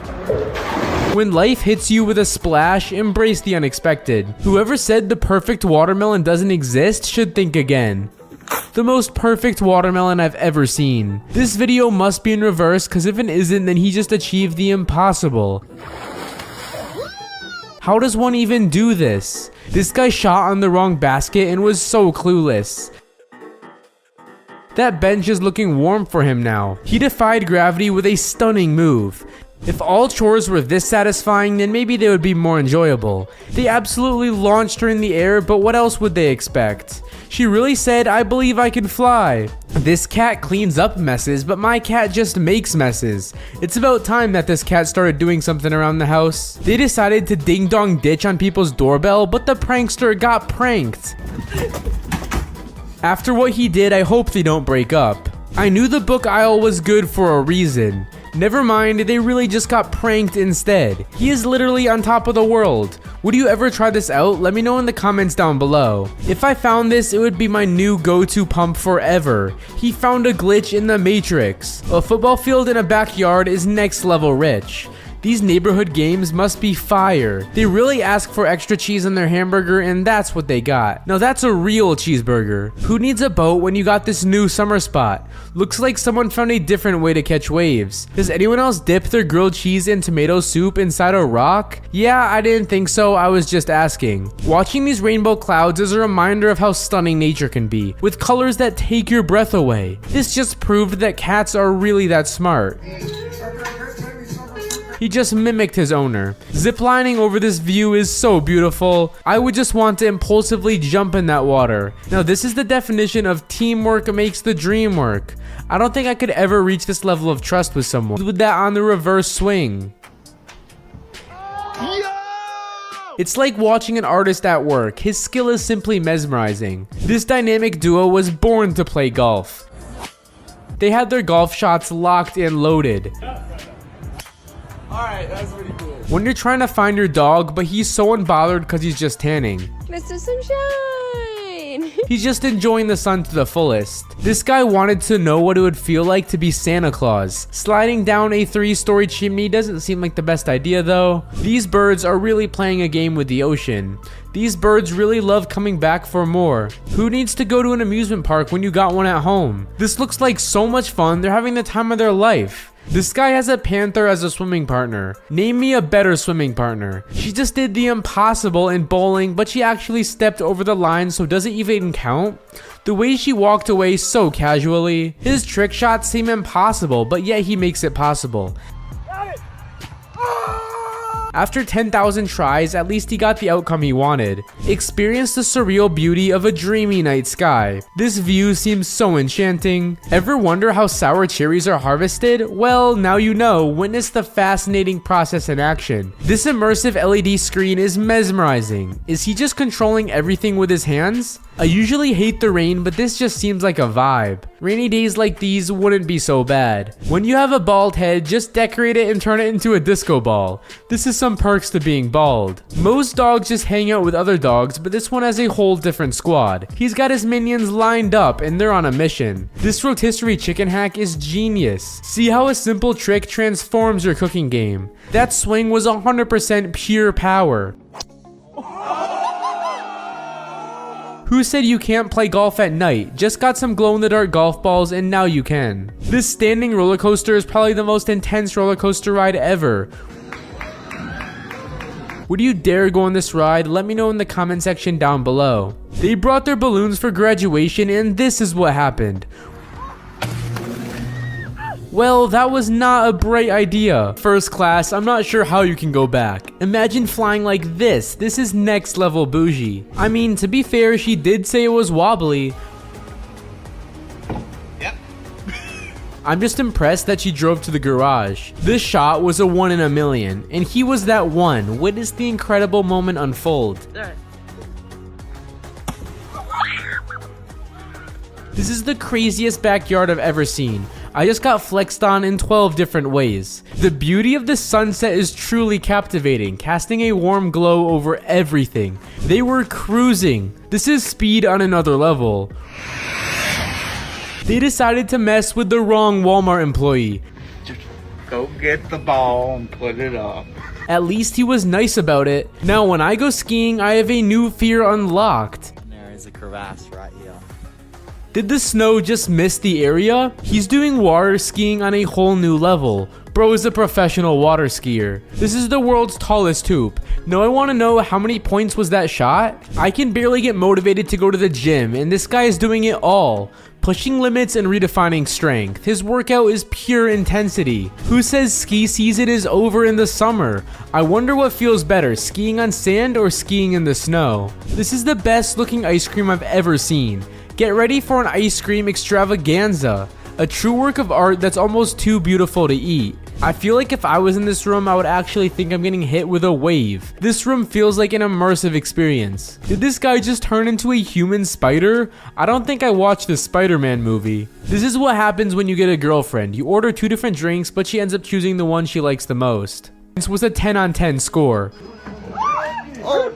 When life hits you with a splash, embrace the unexpected. Whoever said the perfect watermelon doesn't exist should think again. The most perfect watermelon I've ever seen. This video must be in reverse, because if it isn't, then he just achieved the impossible. How does one even do this? This guy shot on the wrong basket and was so clueless. That bench is looking warm for him now. He defied gravity with a stunning move. If all chores were this satisfying, then maybe they would be more enjoyable. They absolutely launched her in the air, but what else would they expect? She really said, "I believe I can fly." This cat cleans up messes, but my cat just makes messes. It's about time that this cat started doing something around the house. They decided to ding-dong ditch on people's doorbell, but the prankster got pranked. After what he did, I hope they don't break up. I knew the book aisle was good for a reason. Never mind, they really just got pranked instead. He is literally on top of the world. Would you ever try this out? Let me know in the comments down below. If I found this, it would be my new go-to pump forever. He found a glitch in the Matrix. A football field in a backyard is next level rich. These neighborhood games must be fire. They really ask for extra cheese on their hamburger, and that's what they got. Now that's a real cheeseburger. Who needs a boat when you got this new summer spot? Looks like someone found a different way to catch waves. Does anyone else dip their grilled cheese and tomato soup inside a rock? Yeah, I didn't think so, I was just asking. Watching these rainbow clouds is a reminder of how stunning nature can be, with colors that take your breath away. This just proved that cats are really that smart. He just mimicked his owner. Ziplining over this view is so beautiful. I would just want to impulsively jump in that water. Now this is the definition of teamwork makes the dream work. I don't think I could ever reach this level of trust with someone with that on the reverse swing. It's like watching an artist at work. His skill is simply mesmerizing. This dynamic duo was born to play golf. They had their golf shots locked and loaded. Alright, that's pretty cool. When you're trying to find your dog, but he's so unbothered because he's just tanning. Mr. Sunshine! He's just enjoying the sun to the fullest. This guy wanted to know what it would feel like to be Santa Claus. Sliding down a 3-story chimney doesn't seem like the best idea though. These birds are really playing a game with the ocean. These birds really love coming back for more. Who needs to go to an amusement park when you got one at home? This looks like so much fun. They're having the time of their life. This guy has a panther as a swimming partner. Name me a better swimming partner. She just did the impossible in bowling, but she actually stepped over the line, so does it even count? The way she walked away so casually. His trick shots seem impossible, but yet he makes it possible. After 10,000 tries, at least he got the outcome he wanted. Experience the surreal beauty of a dreamy night sky. This view seems so enchanting. Ever wonder how sour cherries are harvested? Well, now you know. Witness the fascinating process in action. This immersive LED screen is mesmerizing. Is he just controlling everything with his hands? I usually hate the rain, but this just seems like a vibe. Rainy days like these wouldn't be so bad. When you have a bald head, just decorate it and turn it into a disco ball. This is some perks to being bald. Most dogs just hang out with other dogs, but this one has a whole different squad. He's got his minions lined up and they're on a mission. This rotisserie chicken hack is genius. See how a simple trick transforms your cooking game. That swing was 100% pure power. Who said you can't play golf at night? Just got some glow-in-the-dark golf balls and now you can. This standing roller coaster is probably the most intense roller coaster ride ever. Would you dare go on this ride? Let me know in the comment section down below. They brought their balloons for graduation and this is what happened. Well, that was not a bright idea. First class, I'm not sure how you can go back. Imagine flying like this. This is next level bougie. I mean, to be fair, she did say it was wobbly. Yep. I'm just impressed that she drove to the garage. This shot was a 1 in a million, and he was that one. Witness the incredible moment unfold. This is the craziest backyard I've ever seen. I just got flexed on in 12 different ways. The beauty of the sunset is truly captivating, casting a warm glow over everything. They were cruising. This is speed on another level. They decided to mess with the wrong Walmart employee. Just go get the ball and put it up. At least he was nice about it. Now when I go skiing, I have a new fear unlocked. There is a crevasse right here. Did the snow just miss the area? He's doing water skiing on a whole new level. Bro is a professional water skier. This is the world's tallest hoop. Now I want to know, how many points was that shot? I can barely get motivated to go to the gym, and this guy is doing it all. Pushing limits and redefining strength. His workout is pure intensity. Who says ski season is over in the summer? I wonder what feels better, skiing on sand or skiing in the snow. This is the best looking ice cream I've ever seen. Get ready for an ice cream extravaganza. A true work of art that's almost too beautiful to eat. I feel like if I was in this room, I would actually think I'm getting hit with a wave. This room feels like an immersive experience. Did this guy just turn into a human spider? I don't think I watched the Spider-Man movie. This is what happens when you get a girlfriend. You order 2 different drinks, but she ends up choosing the one she likes the most. This was a 10 on 10 score.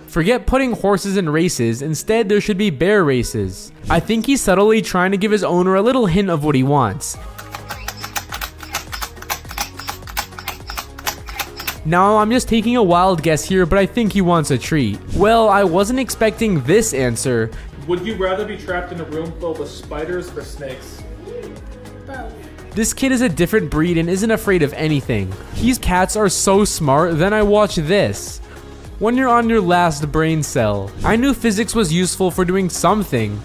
Forget putting horses in races, instead there should be bear races. I think he's subtly trying to give his owner a little hint of what he wants. Now I'm just taking a wild guess here, but I think he wants a treat. Well, I wasn't expecting this answer. Would you rather be trapped in a room filled with spiders or snakes? Both. This kid is a different breed and isn't afraid of anything. These cats are so smart, then I watch this. When you're on your last brain cell. I knew physics was useful for doing something.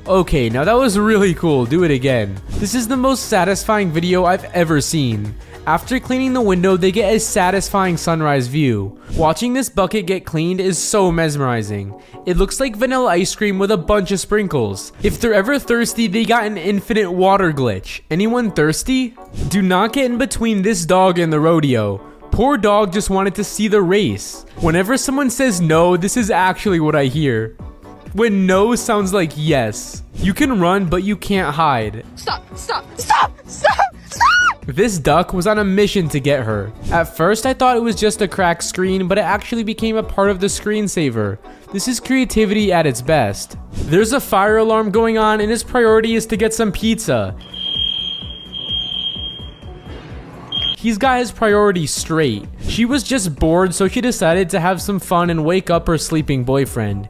Okay, now that was really cool, do it again. This is the most satisfying video I've ever seen. After cleaning the window, they get a satisfying sunrise view. Watching this bucket get cleaned is so mesmerizing. It looks like vanilla ice cream with a bunch of sprinkles. If they're ever thirsty, they got an infinite water glitch. Anyone thirsty? Do not get in between this dog and the rodeo. Poor dog just wanted to see the race. Whenever someone says no, this is actually what I hear. When no sounds like yes. You can run, but you can't hide. Stop, stop, stop, stop, stop! This duck was on a mission to get her. At first, I thought it was just a cracked screen, but it actually became a part of the screensaver. This is creativity at its best. There's a fire alarm going on, and his priority is to get some pizza. He's got his priorities straight. She was just bored, so she decided to have some fun and wake up her sleeping boyfriend.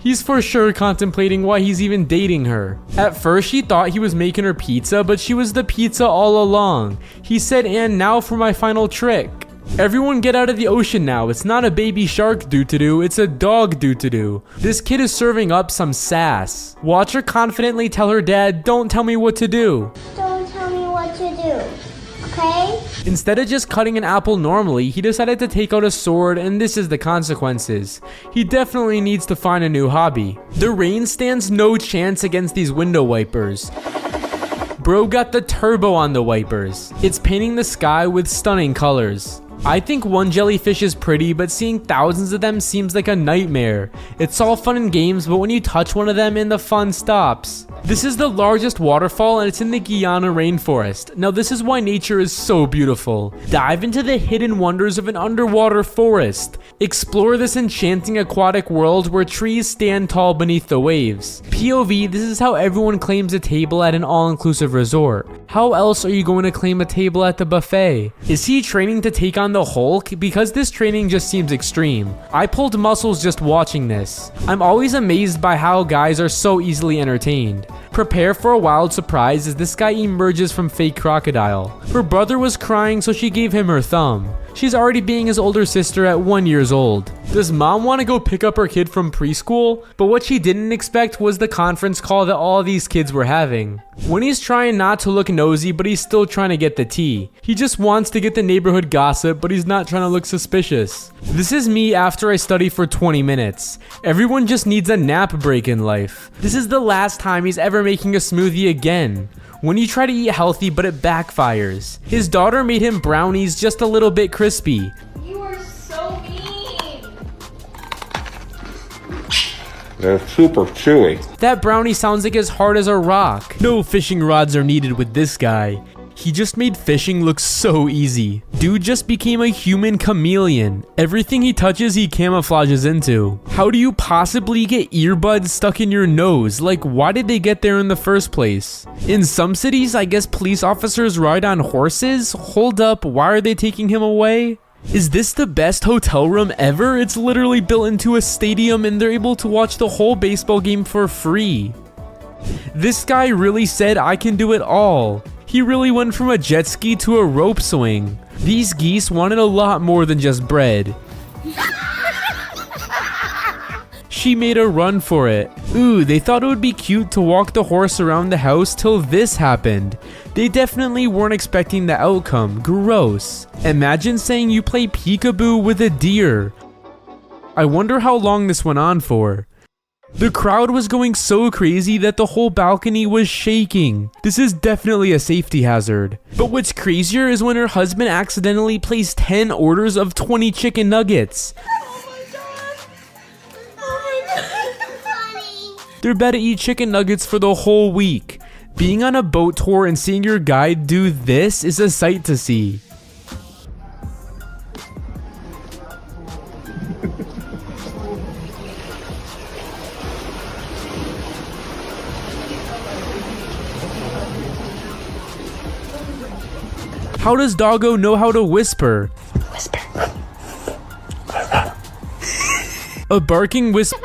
He's for sure contemplating why he's even dating her. At first, she thought he was making her pizza, but she was the pizza all along. He said, "And now for my final trick." Everyone get out of the ocean now. It's not a baby shark do-to-do, it's a dog do-to-do. This kid is serving up some sass. Watch her confidently tell her dad, "Don't tell me what to do." Don't tell me what to do, okay? Instead of just cutting an apple normally, he decided to take out a sword, and this is the consequences. He definitely needs to find a new hobby. The rain stands no chance against these window wipers. Bro got the turbo on the wipers. It's painting the sky with stunning colors. I think one jellyfish is pretty, but seeing thousands of them seems like a nightmare. It's all fun and games, but when you touch one of them, and the fun stops. This is the largest waterfall, and it's in the Guyana rainforest. Now this is why nature is so beautiful. Dive into the hidden wonders of an underwater forest. Explore this enchanting aquatic world where trees stand tall beneath the waves. POV, this is how everyone claims a table at an all-inclusive resort. How else are you going to claim a table at the buffet? Is he training to take on the Hulk? Because this training just seems extreme. I pulled muscles just watching this. I'm always amazed by how guys are so easily entertained. Prepare for a wild surprise as this guy emerges from fake crocodile. Her brother was crying, so she gave him her thumb. She's already being his older sister at 1 year old. Does mom want to go pick up her kid from preschool? But what she didn't expect was the conference call that all these kids were having. When he's trying not to look nosy, but he's still trying to get the tea. He just wants to get the neighborhood gossip, but he's not trying to look suspicious. This is me after I study for 20 minutes. Everyone just needs a nap break in life. This is the last time he's ever making a smoothie again. When you try to eat healthy, but it backfires. His daughter made him brownies just a little bit crispy. You are so mean. They're super chewy. That brownie sounds like as hard as a rock. No fishing rods are needed with this guy. He just made fishing look so easy. Dude just became a human chameleon. Everything he touches, he camouflages into. How do you possibly get earbuds stuck in your nose? Like, why did they get there in the first place? In some cities, I guess police officers ride on horses? Hold up, why are they taking him away? Is this the best hotel room ever? It's literally built into a stadium and they're able to watch the whole baseball game for free. This guy really said, I can do it all. He really went from a jet ski to a rope swing. These geese wanted a lot more than just bread. She made a run for it. Ooh, they thought it would be cute to walk the horse around the house till this happened. They definitely weren't expecting the outcome. Gross. Imagine saying you play peekaboo with a deer. I wonder how long this went on for. The crowd was going so crazy that the whole balcony was shaking. This is definitely a safety hazard. But what's crazier is when her husband accidentally placed 10 orders of 20 chicken nuggets. They're about to eat chicken nuggets for the whole week. Being on a boat tour and seeing your guide do this is a sight to see. How does Doggo know how to whisper? Whisper. A barking whisper.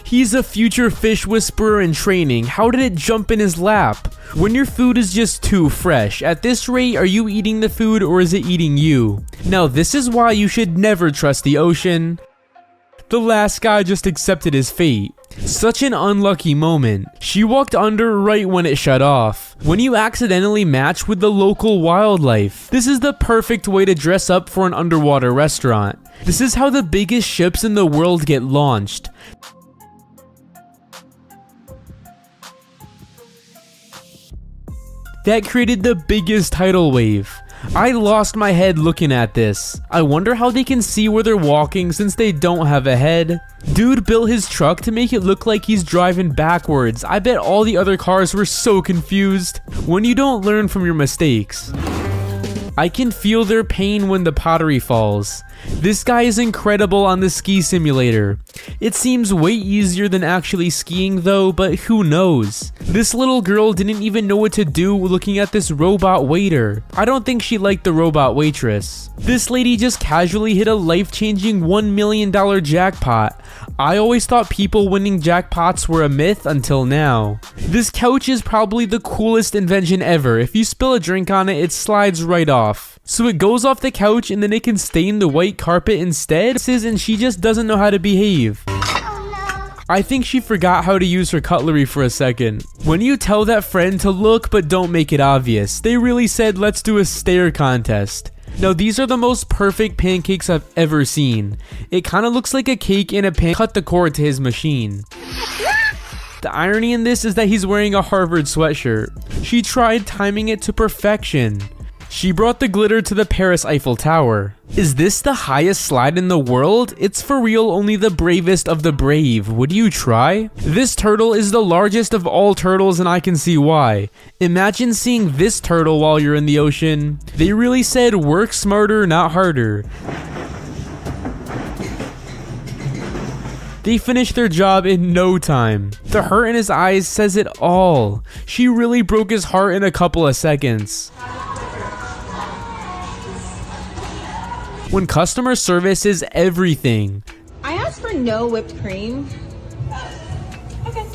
He's a future fish whisperer in training. How did it jump in his lap? When your food is just too fresh, at this rate, are you eating the food or is it eating you? Now this is why you should never trust the ocean. The last guy just accepted his fate. Such an unlucky moment. She walked under right when it shut off. When you accidentally match with the local wildlife, this is the perfect way to dress up for an underwater restaurant. This is how the biggest ships in the world get launched. That created the biggest tidal wave. I lost my head looking at this. I wonder how they can see where they're walking since they don't have a head. Dude built his truck to make it look like he's driving backwards. I bet all the other cars were so confused. When you don't learn from your mistakes. I can feel their pain when the pottery falls. This guy is incredible on the ski simulator. It seems way easier than actually skiing though, but who knows? This little girl didn't even know what to do looking at this robot waiter. I don't think she liked the robot waitress. This lady just casually hit a life-changing $1 million jackpot. I always thought people winning jackpots were a myth until now. This couch is probably the coolest invention ever. If you spill a drink on it, it slides right off. So it goes off the couch and then it can stain the white carpet instead, and she just doesn't know how to behave. I think she forgot how to use her cutlery for a second. When you tell that friend to look but don't make it obvious, they really said let's do a stare contest. Now these are the most perfect pancakes I've ever seen. It kind of looks like a cake in a pan. Cut the cord to his machine. The irony in this is that he's wearing a Harvard sweatshirt. She tried timing it to perfection. She brought the glitter to the Paris Eiffel Tower. Is this the highest slide in the world? It's for real only the bravest of the brave. Would you try? This turtle is the largest of all turtles and I can see why. Imagine seeing this turtle while you're in the ocean. They really said work smarter, not harder. They finished their job in no time. The hurt in his eyes says it all. She really broke his heart in a couple of seconds. When customer service is everything. I asked for no whipped cream. Okay.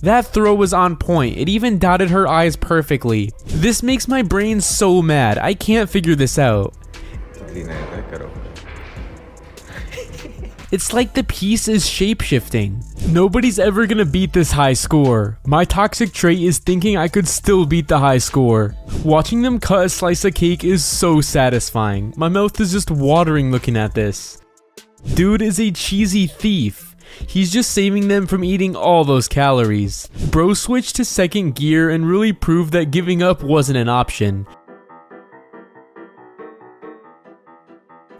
That throw was on point. It even dotted her eyes perfectly. This makes my brain so mad. I can't figure this out. It's like the piece is shape-shifting. Nobody's ever gonna beat this high score. My toxic trait is thinking I could still beat the high score. Watching them cut a slice of cake is so satisfying. My mouth is just watering looking at this. Dude is a cheesy thief. He's just saving them from eating all those calories. Bro switched to second gear and really proved that giving up wasn't an option.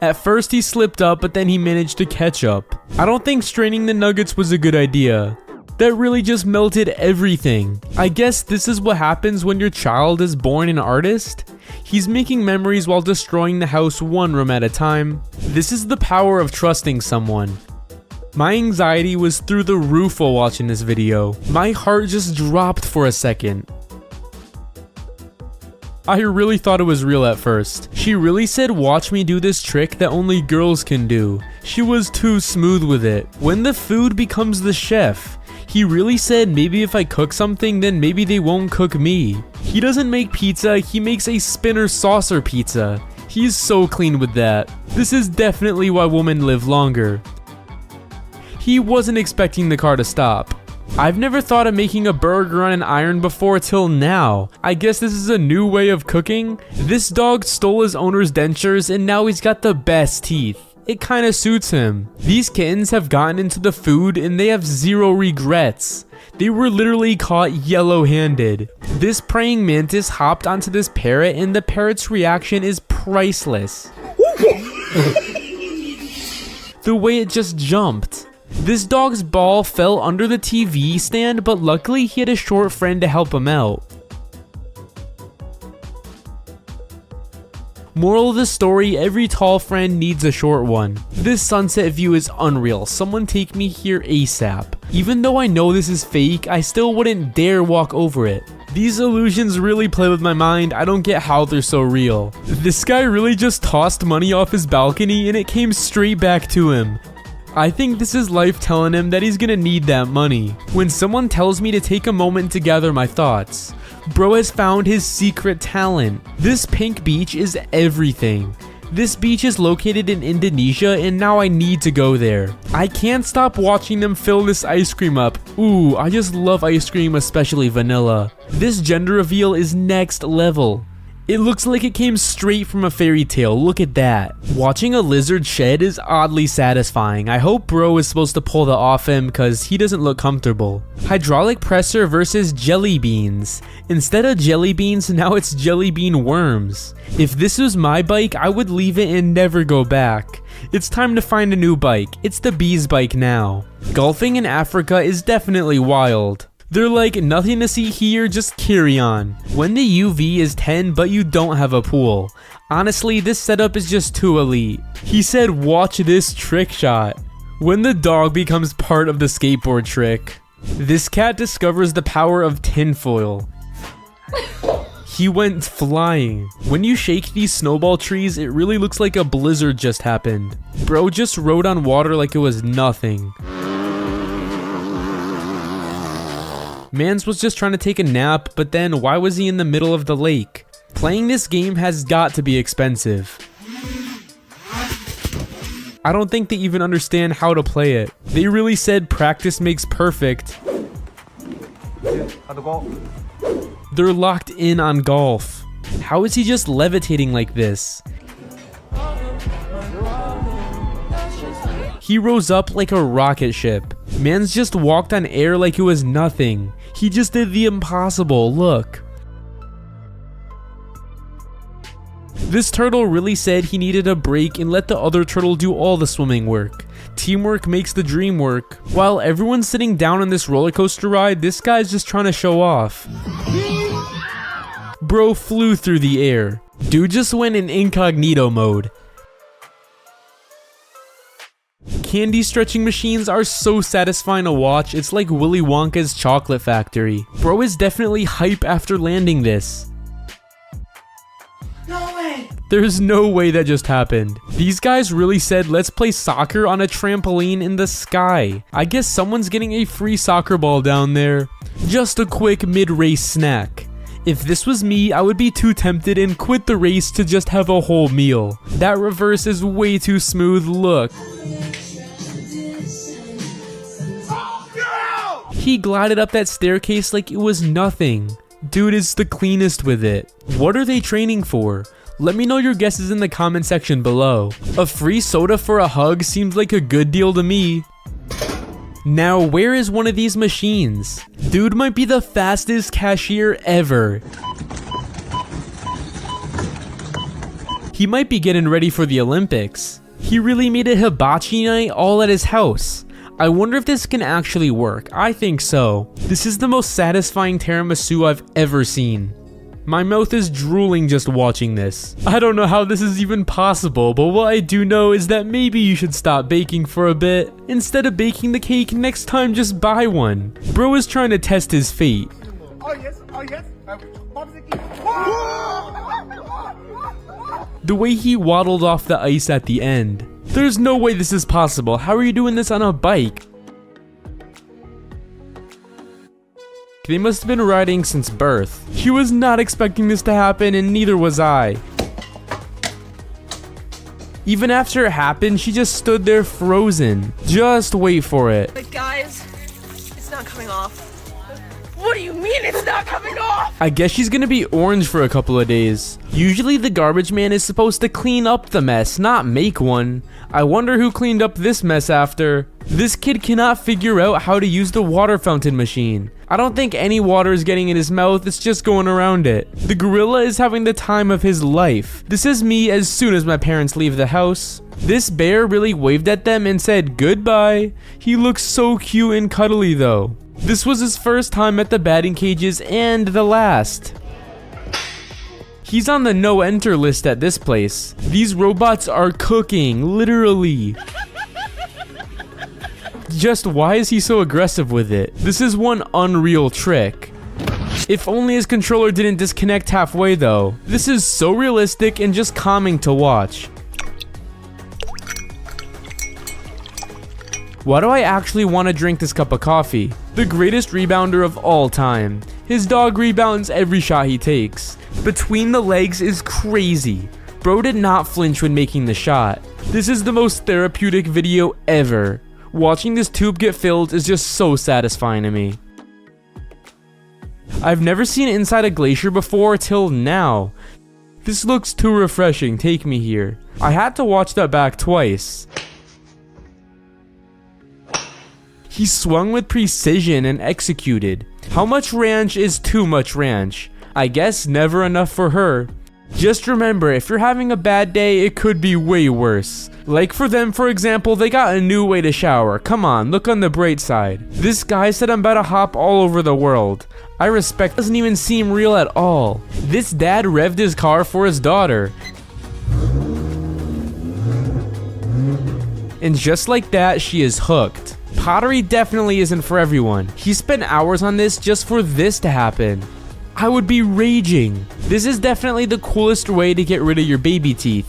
At first he slipped up, but then he managed to catch up. I don't think straining the nuggets was a good idea. That really just melted everything. I guess this is what happens when your child is born an artist? He's making memories while destroying the house one room at a time. This is the power of trusting someone. My anxiety was through the roof while watching this video. My heart just dropped for a second. I really thought it was real at first. She really said watch me do this trick that only girls can do. She was too smooth with it. When the food becomes the chef, he really said maybe if I cook something then maybe they won't cook me. He doesn't make pizza, he makes a spinner saucer pizza. He's so clean with that. This is definitely why women live longer. He wasn't expecting the car to stop. I've never thought of making a burger on an iron before till now. I guess this is a new way of cooking. This dog stole his owner's dentures and now he's got the best teeth. It kinda suits him. These kittens have gotten into the food and they have zero regrets. They were literally caught yellow-handed. This praying mantis hopped onto this parrot and the parrot's reaction is priceless. The way it just jumped. This dog's ball fell under the TV stand, but luckily he had a short friend to help him out. Moral of the story, every tall friend needs a short one. This sunset view is unreal. Someone take me here ASAP. Even though I know this is fake, I still wouldn't dare walk over it. These illusions really play with my mind. I don't get how they're so real. This guy really just tossed money off his balcony and it came straight back to him. I think this is life telling him that he's gonna need that money. When someone tells me to take a moment to gather my thoughts, bro has found his secret talent. This pink beach is everything. This beach is located in Indonesia and now I need to go there. I can't stop watching them fill this ice cream up. Ooh, I just love ice cream, especially vanilla. This gender reveal is next level. It looks like it came straight from a fairy tale, look at that. Watching a lizard shed is oddly satisfying. I hope bro is supposed to pull that off him cause he doesn't look comfortable. Hydraulic presser versus jelly beans. Instead of jelly beans, now it's jelly bean worms. If this was my bike, I would leave it and never go back. It's time to find a new bike. It's the bee's bike now. Golfing in Africa is definitely wild. They're like, nothing to see here, just carry on. When the UV is 10 but you don't have a pool. Honestly, this setup is just too elite. He said watch this trick shot. When the dog becomes part of the skateboard trick. This cat discovers the power of tinfoil. He went flying. When you shake these snowball trees, it really looks like a blizzard just happened. Bro just rode on water like it was nothing. Mans was just trying to take a nap, but then why was he in the middle of the lake? Playing this game has got to be expensive. I don't think they even understand how to play it. They really said practice makes perfect. They're locked in on golf. How is he just levitating like this? He rose up like a rocket ship. Mans just walked on air like it was nothing. He just did the impossible, look. This turtle really said he needed a break and let the other turtle do all the swimming work. Teamwork makes the dream work. While everyone's sitting down on this roller coaster ride, this guy's just trying to show off. Bro flew through the air. Dude just went in incognito mode. Candy stretching machines are so satisfying to watch, it's like Willy Wonka's chocolate factory. Bro is definitely hype after landing this. No way! There's no way that just happened. These guys really said let's play soccer on a trampoline in the sky. I guess someone's getting a free soccer ball down there. Just a quick mid-race snack. If this was me, I would be too tempted and quit the race to just have a whole meal. That reverse is way too smooth, look. He glided up that staircase like it was nothing. Dude is the cleanest with it. What are they training for? Let me know your guesses in the comment section below. A free soda for a hug seems like a good deal to me. Now, where is one of these machines? Dude might be the fastest cashier ever. He might be getting ready for the Olympics. He really made a hibachi night all at his house. I wonder if this can actually work. I think so. This is the most satisfying tiramisu I've ever seen. My mouth is drooling just watching this. I don't know how this is even possible, but what I do know is that maybe you should stop baking for a bit. Instead of baking the cake, next time just buy one. Bro is trying to test his fate. Oh yes, oh yes. The way he waddled off the ice at the end. There's no way this is possible. How are you doing this on a bike? They must have been riding since birth. He was not expecting this to happen, and neither was I. Even after it happened, she just stood there frozen. Just wait for it. But guys, it's not coming off. What do you mean it's not coming off? I guess she's gonna be orange for a couple of days. Usually the garbage man is supposed to clean up the mess, not make one. I wonder who cleaned up this mess after. This kid cannot figure out how to use the water fountain machine. I don't think any water is getting in his mouth, it's just going around it. The gorilla is having the time of his life. This is me as soon as my parents leave the house. This bear really waved at them and said goodbye. He looks so cute and cuddly though. This was his first time at the batting cages and the last. He's on the no enter list at this place. These robots are cooking, literally. Just why is he so aggressive with it? This is one unreal trick. If only his controller didn't disconnect halfway though. This is so realistic and just calming to watch. Why do I actually want to drink this cup of coffee? The greatest rebounder of all time. His dog rebounds every shot he takes. Between the legs is crazy. Bro did not flinch when making the shot. This is the most therapeutic video ever. Watching this tube get filled is just so satisfying to me. I've never seen inside a glacier before till now. This looks too refreshing, take me here. I had to watch that back twice. He swung with precision and executed. How much ranch is too much ranch? I guess never enough for her. Just remember, if you're having a bad day, it could be way worse. Like for them, for example, they got a new way to shower. Come on, look on the bright side. This guy said I'm about to hop all over the world. I respect, doesn't even seem real at all. This dad revved his car for his daughter. And just like that, she is hooked. Pottery definitely isn't for everyone. He spent hours on this just for this to happen. I would be raging. This is definitely the coolest way to get rid of your baby teeth.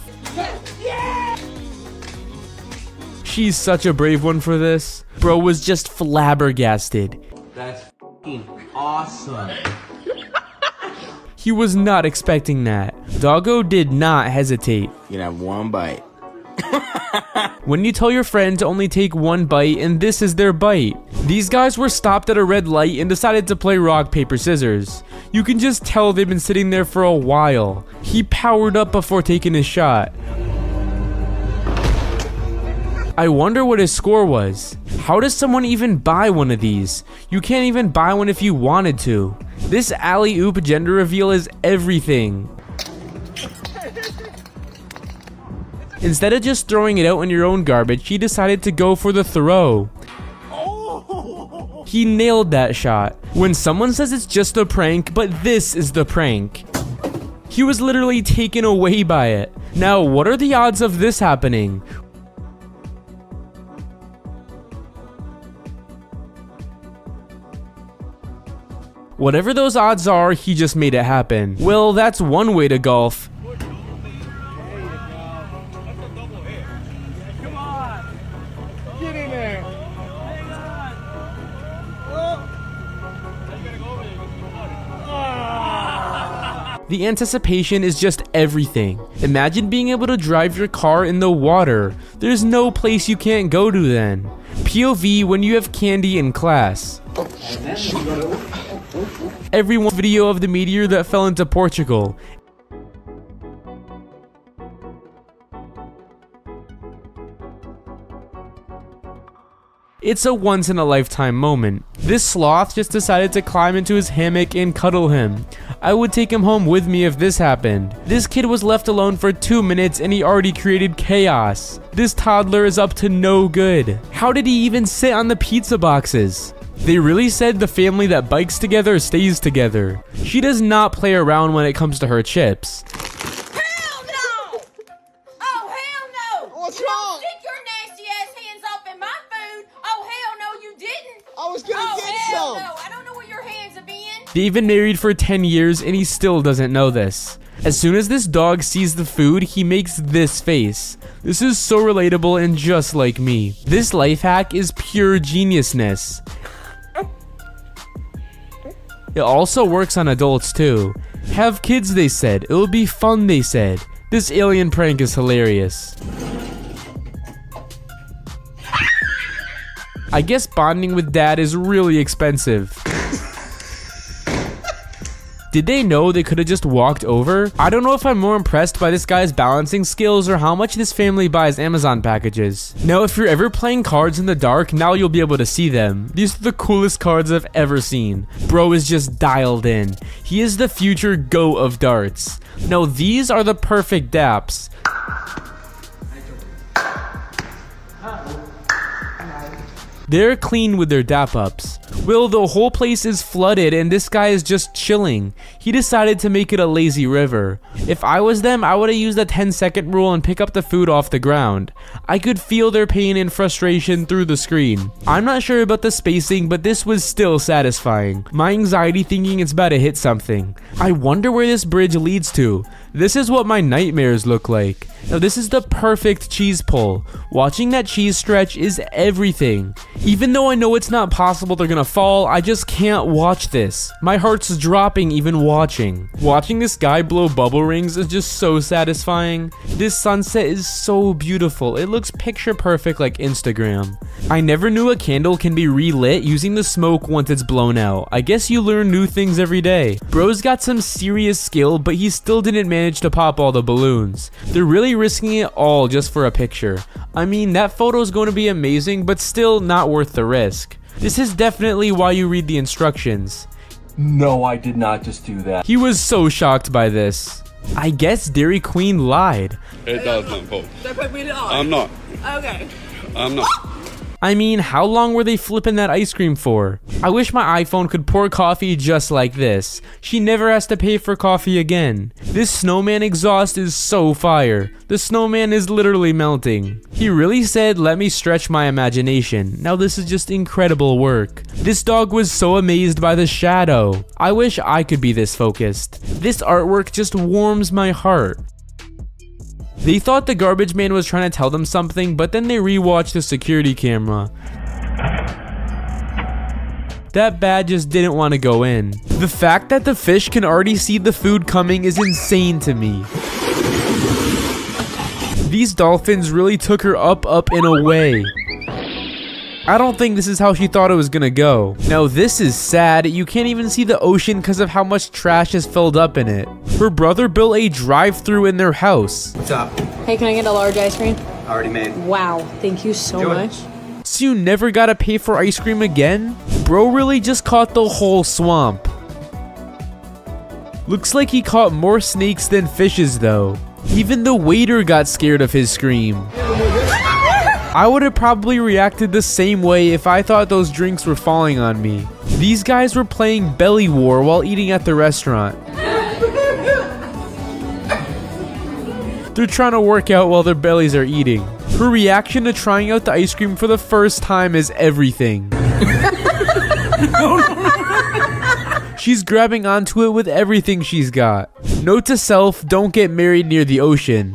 She's such a brave one for this. Bro was just flabbergasted. That's f***ing awesome. He was not expecting that. Doggo did not hesitate. You can have one bite. When you tell your friend to only take one bite and this is their bite. These guys were stopped at a red light and decided to play rock, paper, scissors. You can just tell they've been sitting there for a while. He powered up before taking his shot. I wonder what his score was. How does someone even buy one of these? You can't even buy one if you wanted to. This alley-oop gender reveal is everything. Instead of just throwing it out in your own garbage, he decided to go for the throw. He nailed that shot. When someone says it's just a prank, but this is the prank. He was literally taken away by it. Now, what are the odds of this happening? Whatever those odds are, he just made it happen. Well, that's one way to golf. The anticipation is just everything. Imagine being able to drive your car in the water. There's no place you can't go to then. POV when you have candy in class. Everyone's video of the meteor that fell into Portugal. It's a once-in-a-lifetime moment. This sloth just decided to climb into his hammock and cuddle him. I would take him home with me if this happened. This kid was left alone for 2 minutes and he already created chaos. This toddler is up to no good. How did he even sit on the pizza boxes? They really said the family that bikes together stays together. She does not play around when it comes to her chips. Hell no! Oh, hell no! What's you wrong? Don't stick your nasty ass hands off in my food. Oh, hell no, you didn't. I was gonna get hell some. no, I don't know where your hands have been. They've been married for 10 years and he still doesn't know this. As soon as this dog sees the food, he makes this face. This is so relatable and just like me. This life hack is pure geniusness. It also works on adults too. Have kids, they said. It'll be fun, they said. This alien prank is hilarious. I guess bonding with dad is really expensive. Did they know they could have just walked over? I don't know if I'm more impressed by this guy's balancing skills or how much this family buys Amazon packages. Now, if you're ever playing cards in the dark, now you'll be able to see them. These are the coolest cards I've ever seen. Bro is just dialed in. He is the future GOAT of darts. Now, these are the perfect daps. They're clean with their dap ups. Well, the whole place is flooded and this guy is just chilling. He decided to make it a lazy river. If I was them, I would have used the 10-second rule and pick up the food off the ground. I could feel their pain and frustration through the screen. I'm not sure about the spacing, but this was still satisfying. My anxiety thinking it's about to hit something. I wonder where this bridge leads to. This is what my nightmares look like. Now this is the perfect cheese pull. Watching that cheese stretch is everything. Even though I know it's not possible they're gonna fall, I just can't watch this. My heart's dropping even watching. Watching this guy blow bubble rings is just so satisfying. This sunset is so beautiful. It looks picture perfect like Instagram. I never knew a candle can be relit using the smoke once it's blown out. I guess you learn new things every day. Bro's got some serious skill, but he still didn't manage to pop all the balloons. They're really risking it all just for a picture. I mean, that photo is going to be amazing, but still not worth the risk. This is definitely why you read the instructions. No, I did not just do that. He was so shocked by this. I guess Dairy Queen lied. It doesn't, Paul. Don't put me on. I'm not. Okay. I'm not. I mean, how long were they flipping that ice cream for? I wish my iPhone could pour coffee just like this. She never has to pay for coffee again. This snowman exhaust is so fire. The snowman is literally melting. He really said, let me stretch my imagination. Now this is just incredible work. This dog was so amazed by the shadow. I wish I could be this focused. This artwork just warms my heart. They thought the garbage man was trying to tell them something, but then they rewatched the security camera. That bat just didn't want to go in. The fact that the fish can already see the food coming is insane to me. These dolphins really took her up and away. I don't think this is how she thought it was gonna go. Now this is sad. You can't even see the ocean because of how much trash is filled up in it. Her brother built a drive-thru in their house. What's up? Hey, can I get a large ice cream? Already made. Wow, thank you so much. So you never gotta pay for ice cream again? Bro really just caught the whole swamp. Looks like he caught more snakes than fishes though. Even the waiter got scared of his scream. I would have probably reacted the same way if I thought those drinks were falling on me. These guys were playing belly war while eating at the restaurant. They're trying to work out while their bellies are eating. Her reaction to trying out the ice cream for the first time is everything. She's grabbing onto it with everything she's got. Note to self, don't get married near the ocean.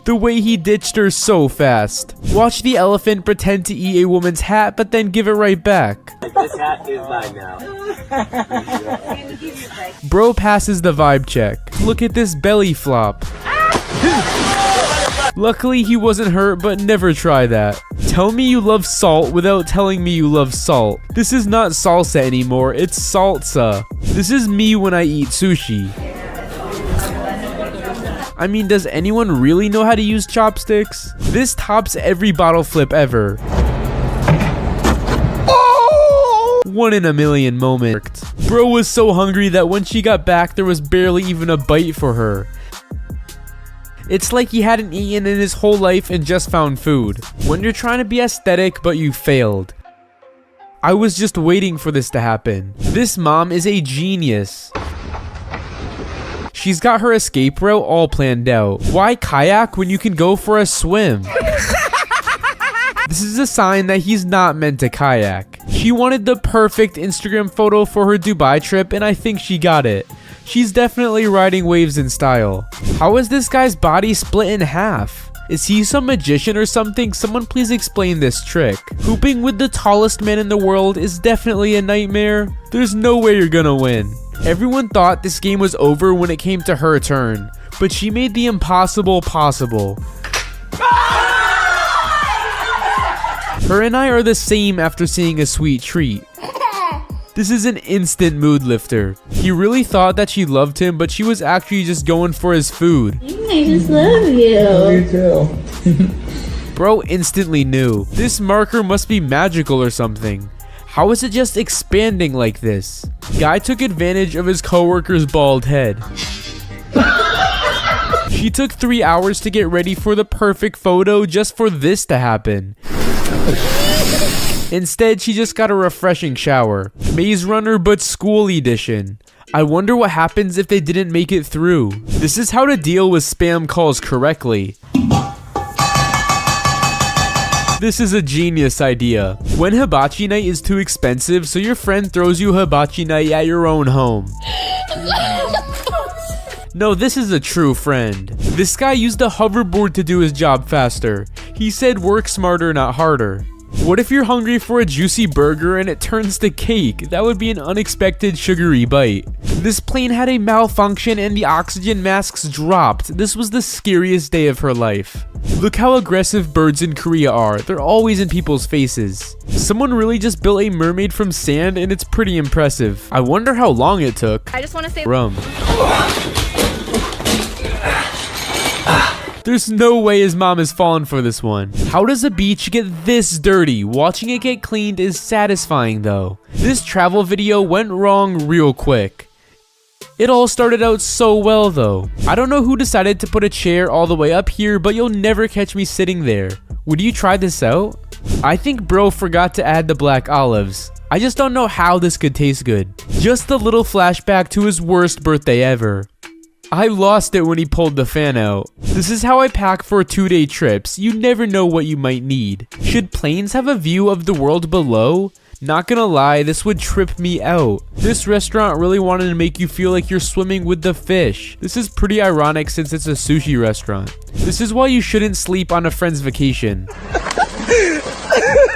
The way he ditched her so fast. Watch the elephant pretend to eat a woman's hat, but then give it right back. This hat is mine now. Bro passes the vibe check. Look at this belly flop. Luckily he wasn't hurt, but never try that. Tell me you love salt without telling me you love salt. This is not salsa anymore, it's salsa. This is me when I eat sushi. I mean, does anyone really know how to use chopsticks? This tops every bottle flip ever. one in a million moment. Bro was so hungry that when she got back, there was barely even a bite for her. It's like he hadn't eaten in his whole life and just found food. When you're trying to be aesthetic but you failed. I was just waiting for this to happen. This mom is a genius. She's got her escape route all planned out. Why kayak when you can go for a swim? This is a sign that he's not meant to kayak. She wanted the perfect Instagram photo for her Dubai trip and I think she got it. She's definitely riding waves in style. How is this guy's body split in half? Is he some magician or something? Someone please explain this trick. Hooping with the tallest man in the world is definitely a nightmare. There's no way you're gonna win. Everyone thought this game was over when it came to her turn, but she made the impossible possible. Her and I are the same after seeing a sweet treat. This is an instant mood lifter. He really thought that she loved him, but she was actually just going for his food. I just love you. You too. Bro instantly knew. This marker must be magical or something. How is it just expanding like this? Guy took advantage of his coworker's bald head. She took 3 hours to get ready for the perfect photo just for this to happen. Instead, she just got a refreshing shower. Maze Runner but school edition. I wonder what happens if they didn't make it through. This is how to deal with spam calls correctly. This is a genius idea. When hibachi night is too expensive, so your friend throws you hibachi night at your own home. No, this is a true friend. This guy used a hoverboard to do his job faster. He said work smarter, not harder. What if you're hungry for a juicy burger and it turns to cake? That would be an unexpected sugary bite. This plane had a malfunction and the oxygen masks dropped. This was the scariest day of her life. Look how aggressive birds in Korea are. They're always in people's faces. Someone really just built a mermaid from sand and it's pretty impressive. I wonder how long it took. I just want to say Rum. There's no way his mom has fallen for this one. How does a beach get this dirty? Watching it get cleaned is satisfying though. This travel video went wrong real quick. It all started out so well though. I don't know who decided to put a chair all the way up here, but you'll never catch me sitting there. Would you try this out? I think bro forgot to add the black olives. I just don't know how this could taste good. Just a little flashback to his worst birthday ever. I lost it when he pulled the fan out. This is how I pack for 2-day trips. You never know what you might need. Should planes have a view of the world below? Not gonna lie, this would trip me out. This restaurant really wanted to make you feel like you're swimming with the fish. This is pretty ironic since it's a sushi restaurant. This is why you shouldn't sleep on a friend's vacation.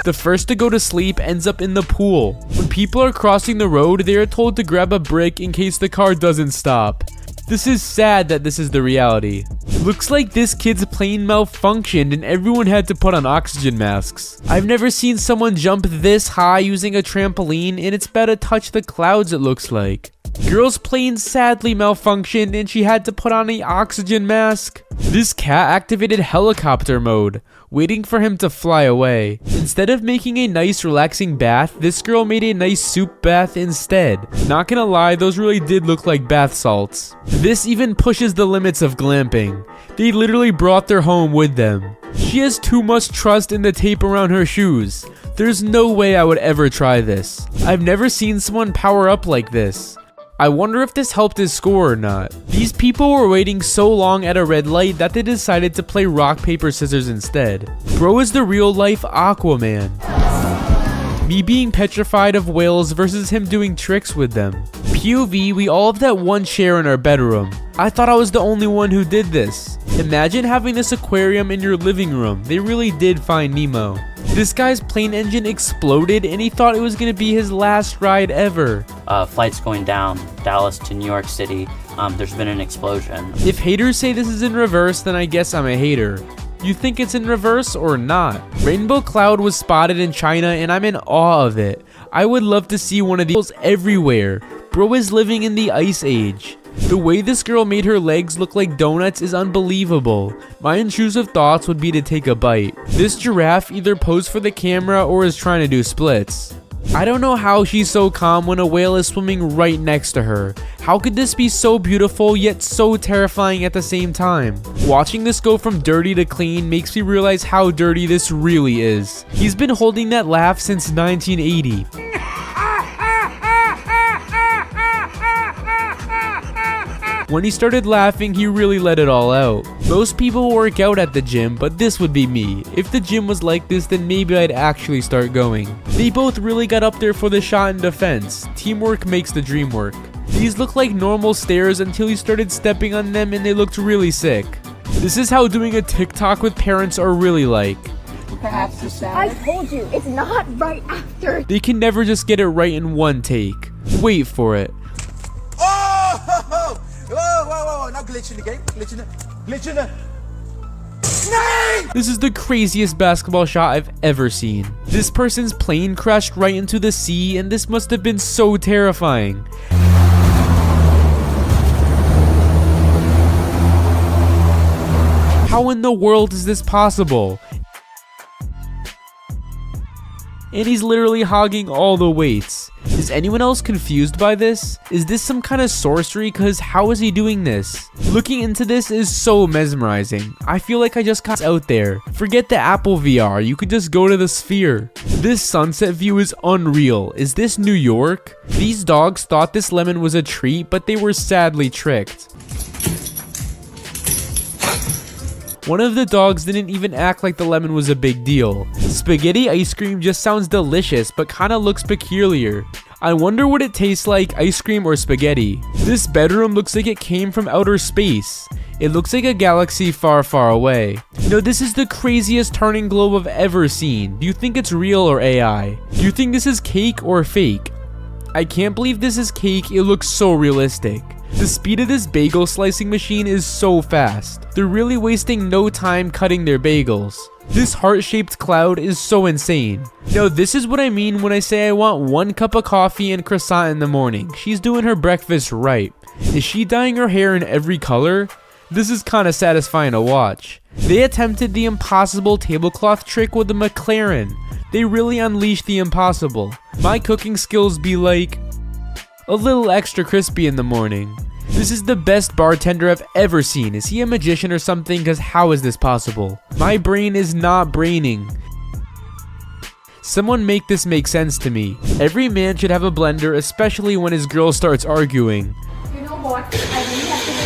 The first to go to sleep ends up in the pool. When people are crossing the road, they are told to grab a brick in case the car doesn't stop. This is sad that this is the reality. Looks like this kid's plane malfunctioned and everyone had to put on oxygen masks. I've never seen someone jump this high using a trampoline and it's about to touch the clouds it looks like. Girl's plane sadly malfunctioned and she had to put on an oxygen mask. This cat activated helicopter mode, waiting for him to fly away. Instead of making a nice relaxing bath, this girl made a nice soup bath instead. Not gonna lie, those really did look like bath salts. This even pushes the limits of glamping. They literally brought their home with them. She has too much trust in the tape around her shoes. There's no way I would ever try this. I've never seen someone power up like this. I wonder if this helped his score or not. These people were waiting so long at a red light that they decided to play rock, paper, scissors instead. Bro is the real life Aquaman. Me being petrified of whales versus him doing tricks with them. POV, we all have that one chair in our bedroom. I thought I was the only one who did this. Imagine having this aquarium in your living room. They really did find Nemo. This guy's plane engine exploded and he thought it was gonna be his last ride ever. Flight's going down, Dallas to New York City. There's been an explosion. If haters say this is in reverse, then I guess I'm a hater. You think it's in reverse or not? Rainbow cloud was spotted in China and I'm in awe of it. I would love to see one of these everywhere. Bro is living in the ice age. The way this girl made her legs look like donuts is unbelievable. My intrusive thoughts would be to take a bite. This giraffe either posed for the camera or is trying to do splits. I don't know how she's so calm when a whale is swimming right next to her. How could this be so beautiful yet so terrifying at the same time? Watching this go from dirty to clean makes me realize how dirty this really is. He's been holding that laugh since 1980. When he started laughing, he really let it all out. Most people work out at the gym, but this would be me. If the gym was like this, then maybe I'd actually start going. They both really got up there for the shot in defense. Teamwork makes the dream work. These look like normal stairs until he started stepping on them and they looked really sick. This is how doing a TikTok with parents are really like. Perhaps the salad. I told you, it's not right after. They can never just get it right in one take. Wait for it. Whoa, not glitching the game, glitching the snake! This is the craziest basketball shot I've ever seen. This person's plane crashed right into the sea and this must have been so terrifying. How in the world is this possible? And he's literally hogging all the weights. Is anyone else confused by this? Is this some kind of sorcery? Cause how is he doing this? Looking into this is so mesmerizing. I feel like I just got out there. Forget the Apple VR, you could just go to the sphere. This sunset view is unreal. Is this New York? These dogs thought this lemon was a treat, but they were sadly tricked. One of the dogs didn't even act like the lemon was a big deal. Spaghetti ice cream just sounds delicious, but kinda looks peculiar. I wonder what it tastes like, ice cream or spaghetti. This bedroom looks like it came from outer space. It looks like a galaxy far, far away. No, this is the craziest turning globe I've ever seen. Do you think it's real or AI? Do you think this is cake or fake? I can't believe this is cake, it looks so realistic. The speed of this bagel slicing machine is so fast. They're really wasting no time cutting their bagels. This heart-shaped cloud is so insane. Now this is what I mean when I say I want 1 cup of coffee and croissant in the morning. She's doing her breakfast right. Is she dyeing her hair in every color? This is kinda satisfying to watch. They attempted the impossible tablecloth trick with the McLaren. They really unleashed the impossible. My cooking skills be like a little extra crispy in the morning. This is the best bartender I've ever seen. Is he a magician or something? Cause how is this possible? My brain is not braining. Someone make this make sense to me. Every man should have a blender, especially when his girl starts arguing. You know what? I really have to get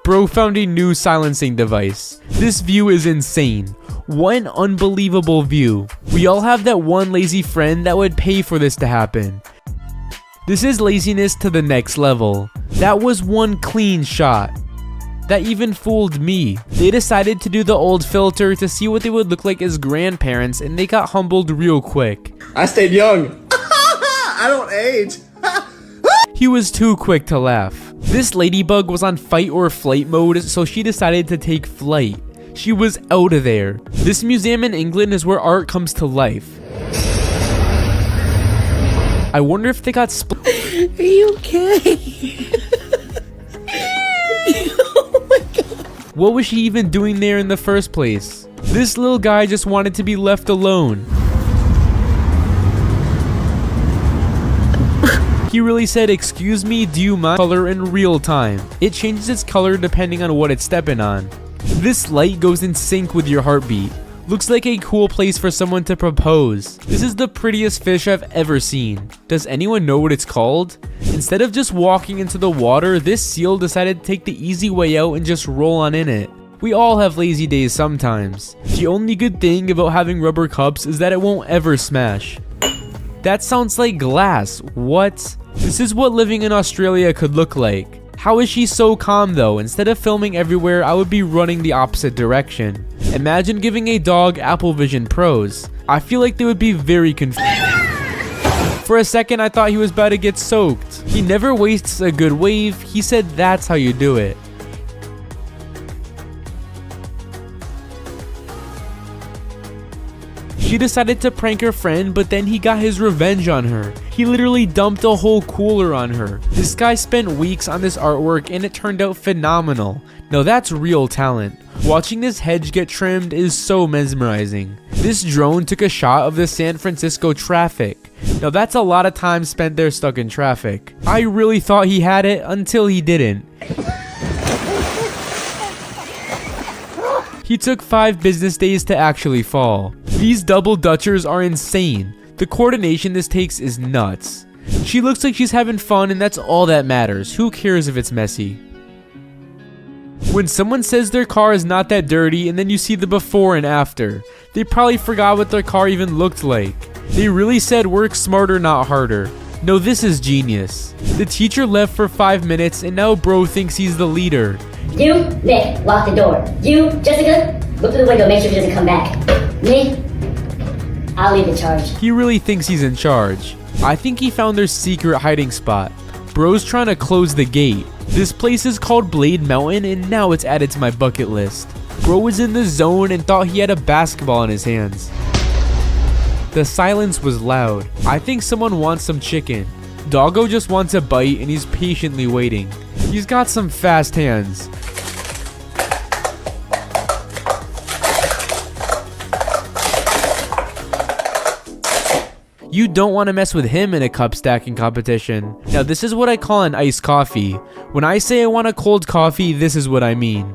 Bro found a new silencing device. This view is insane. What an unbelievable view. We all have that one lazy friend that would pay for this to happen. This is laziness to the next level. That was one clean shot. That even fooled me. They decided to do the old filter to see what they would look like as grandparents and they got humbled real quick. I stayed young. I don't age. He was too quick to laugh. This ladybug was on fight or flight mode, so she decided to take flight. She was out of there. This museum in England is where art comes to life. I wonder if they got split. Are you okay? Oh my god. What was she even doing there in the first place? This little guy just wanted to be left alone. He really said, "Excuse me, do you mind?" Color in real time. It changes its color depending on what it's stepping on. This light goes in sync with your heartbeat. Looks like a cool place for someone to propose. This is the prettiest fish I've ever seen. Does anyone know what it's called? Instead of just walking into the water, this seal decided to take the easy way out and just roll on in it. We all have lazy days sometimes. The only good thing about having rubber cups is that it won't ever smash. That sounds like glass. What? This is what living in Australia could look like. How is she so calm though? Instead of filming everywhere, I would be running the opposite direction. Imagine giving a dog Apple Vision Pros. I feel like they would be very confused. For a second, I thought he was about to get soaked. He never wastes a good wave. He said that's how you do it. She decided to prank her friend, but then he got his revenge on her. He literally dumped a whole cooler on her. This guy spent weeks on this artwork and it turned out phenomenal. Now that's real talent. Watching this hedge get trimmed is so mesmerizing. This drone took a shot of the San Francisco traffic. Now that's a lot of time spent there stuck in traffic. I really thought he had it until he didn't. He took 5 business days to actually fall. These double Dutchers are insane. The coordination this takes is nuts. She looks like she's having fun and that's all that matters. Who cares if it's messy? When someone says their car is not that dirty and then you see the before and after, they probably forgot what their car even looked like. They really said work smarter, not harder. No, this is genius. The teacher left for 5 minutes and now bro thinks he's the leader. You, Nick, lock the door. You, Jessica, look through the window, make sure she doesn't come back. Me, I'll lead the charge. He really thinks he's in charge. I think he found their secret hiding spot. Bro's trying to close the gate. This place is called Blade Mountain and now it's added to my bucket list. Bro was in the zone and thought he had a basketball in his hands. The silence was loud. I think someone wants some chicken. Doggo just wants a bite and he's patiently waiting. He's got some fast hands. You don't want to mess with him in a cup stacking competition. Now this is what I call an iced coffee. When I say I want a cold coffee, this is what I mean.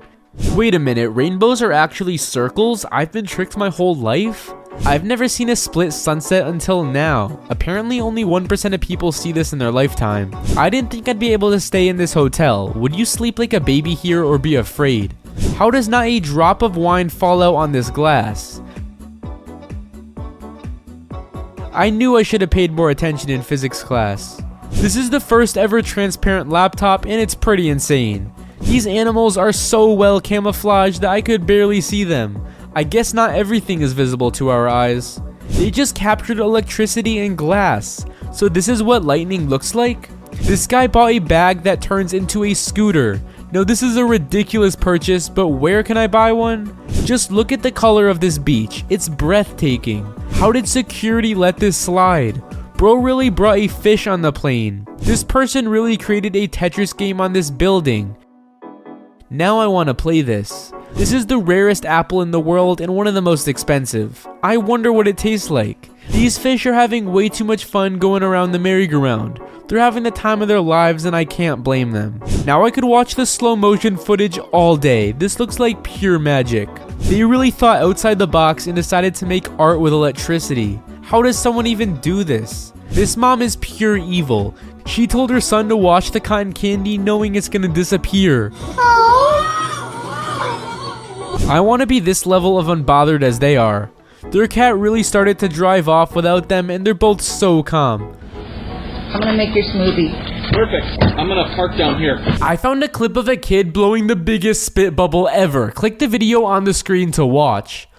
Wait a minute, rainbows are actually circles? I've been tricked my whole life? I've never seen a split sunset until now. Apparently only 1% of people see this in their lifetime. I didn't think I'd be able to stay in this hotel. Would you sleep like a baby here or be afraid? How does not a drop of wine fall out on this glass? I knew I should have paid more attention in physics class. This is the first ever transparent laptop and it's pretty insane. These animals are so well camouflaged that I could barely see them. I guess not everything is visible to our eyes. They just captured electricity and glass. So this is what lightning looks like? This guy bought a bag that turns into a scooter. Now this is a ridiculous purchase, but where can I buy one? Just look at the color of this beach. It's breathtaking. How did security let this slide? Bro really brought a fish on the plane. This person really created a Tetris game on this building. Now I want to play this. This is the rarest apple in the world and one of the most expensive. I wonder what it tastes like. These fish are having way too much fun going around the merry-go-round. They're having the time of their lives and I can't blame them. Now I could watch the slow motion footage all day. This looks like pure magic. They really thought outside the box and decided to make art with electricity. How does someone even do this? This mom is pure evil. She told her son to watch the cotton candy knowing it's gonna disappear. I want to be this level of unbothered as they are. Their cat really started to drive off without them and they're both so calm. I'm gonna make your smoothie. Perfect. I'm gonna park down here. I found a clip of a kid blowing the biggest spit bubble ever. Click the video on the screen to watch.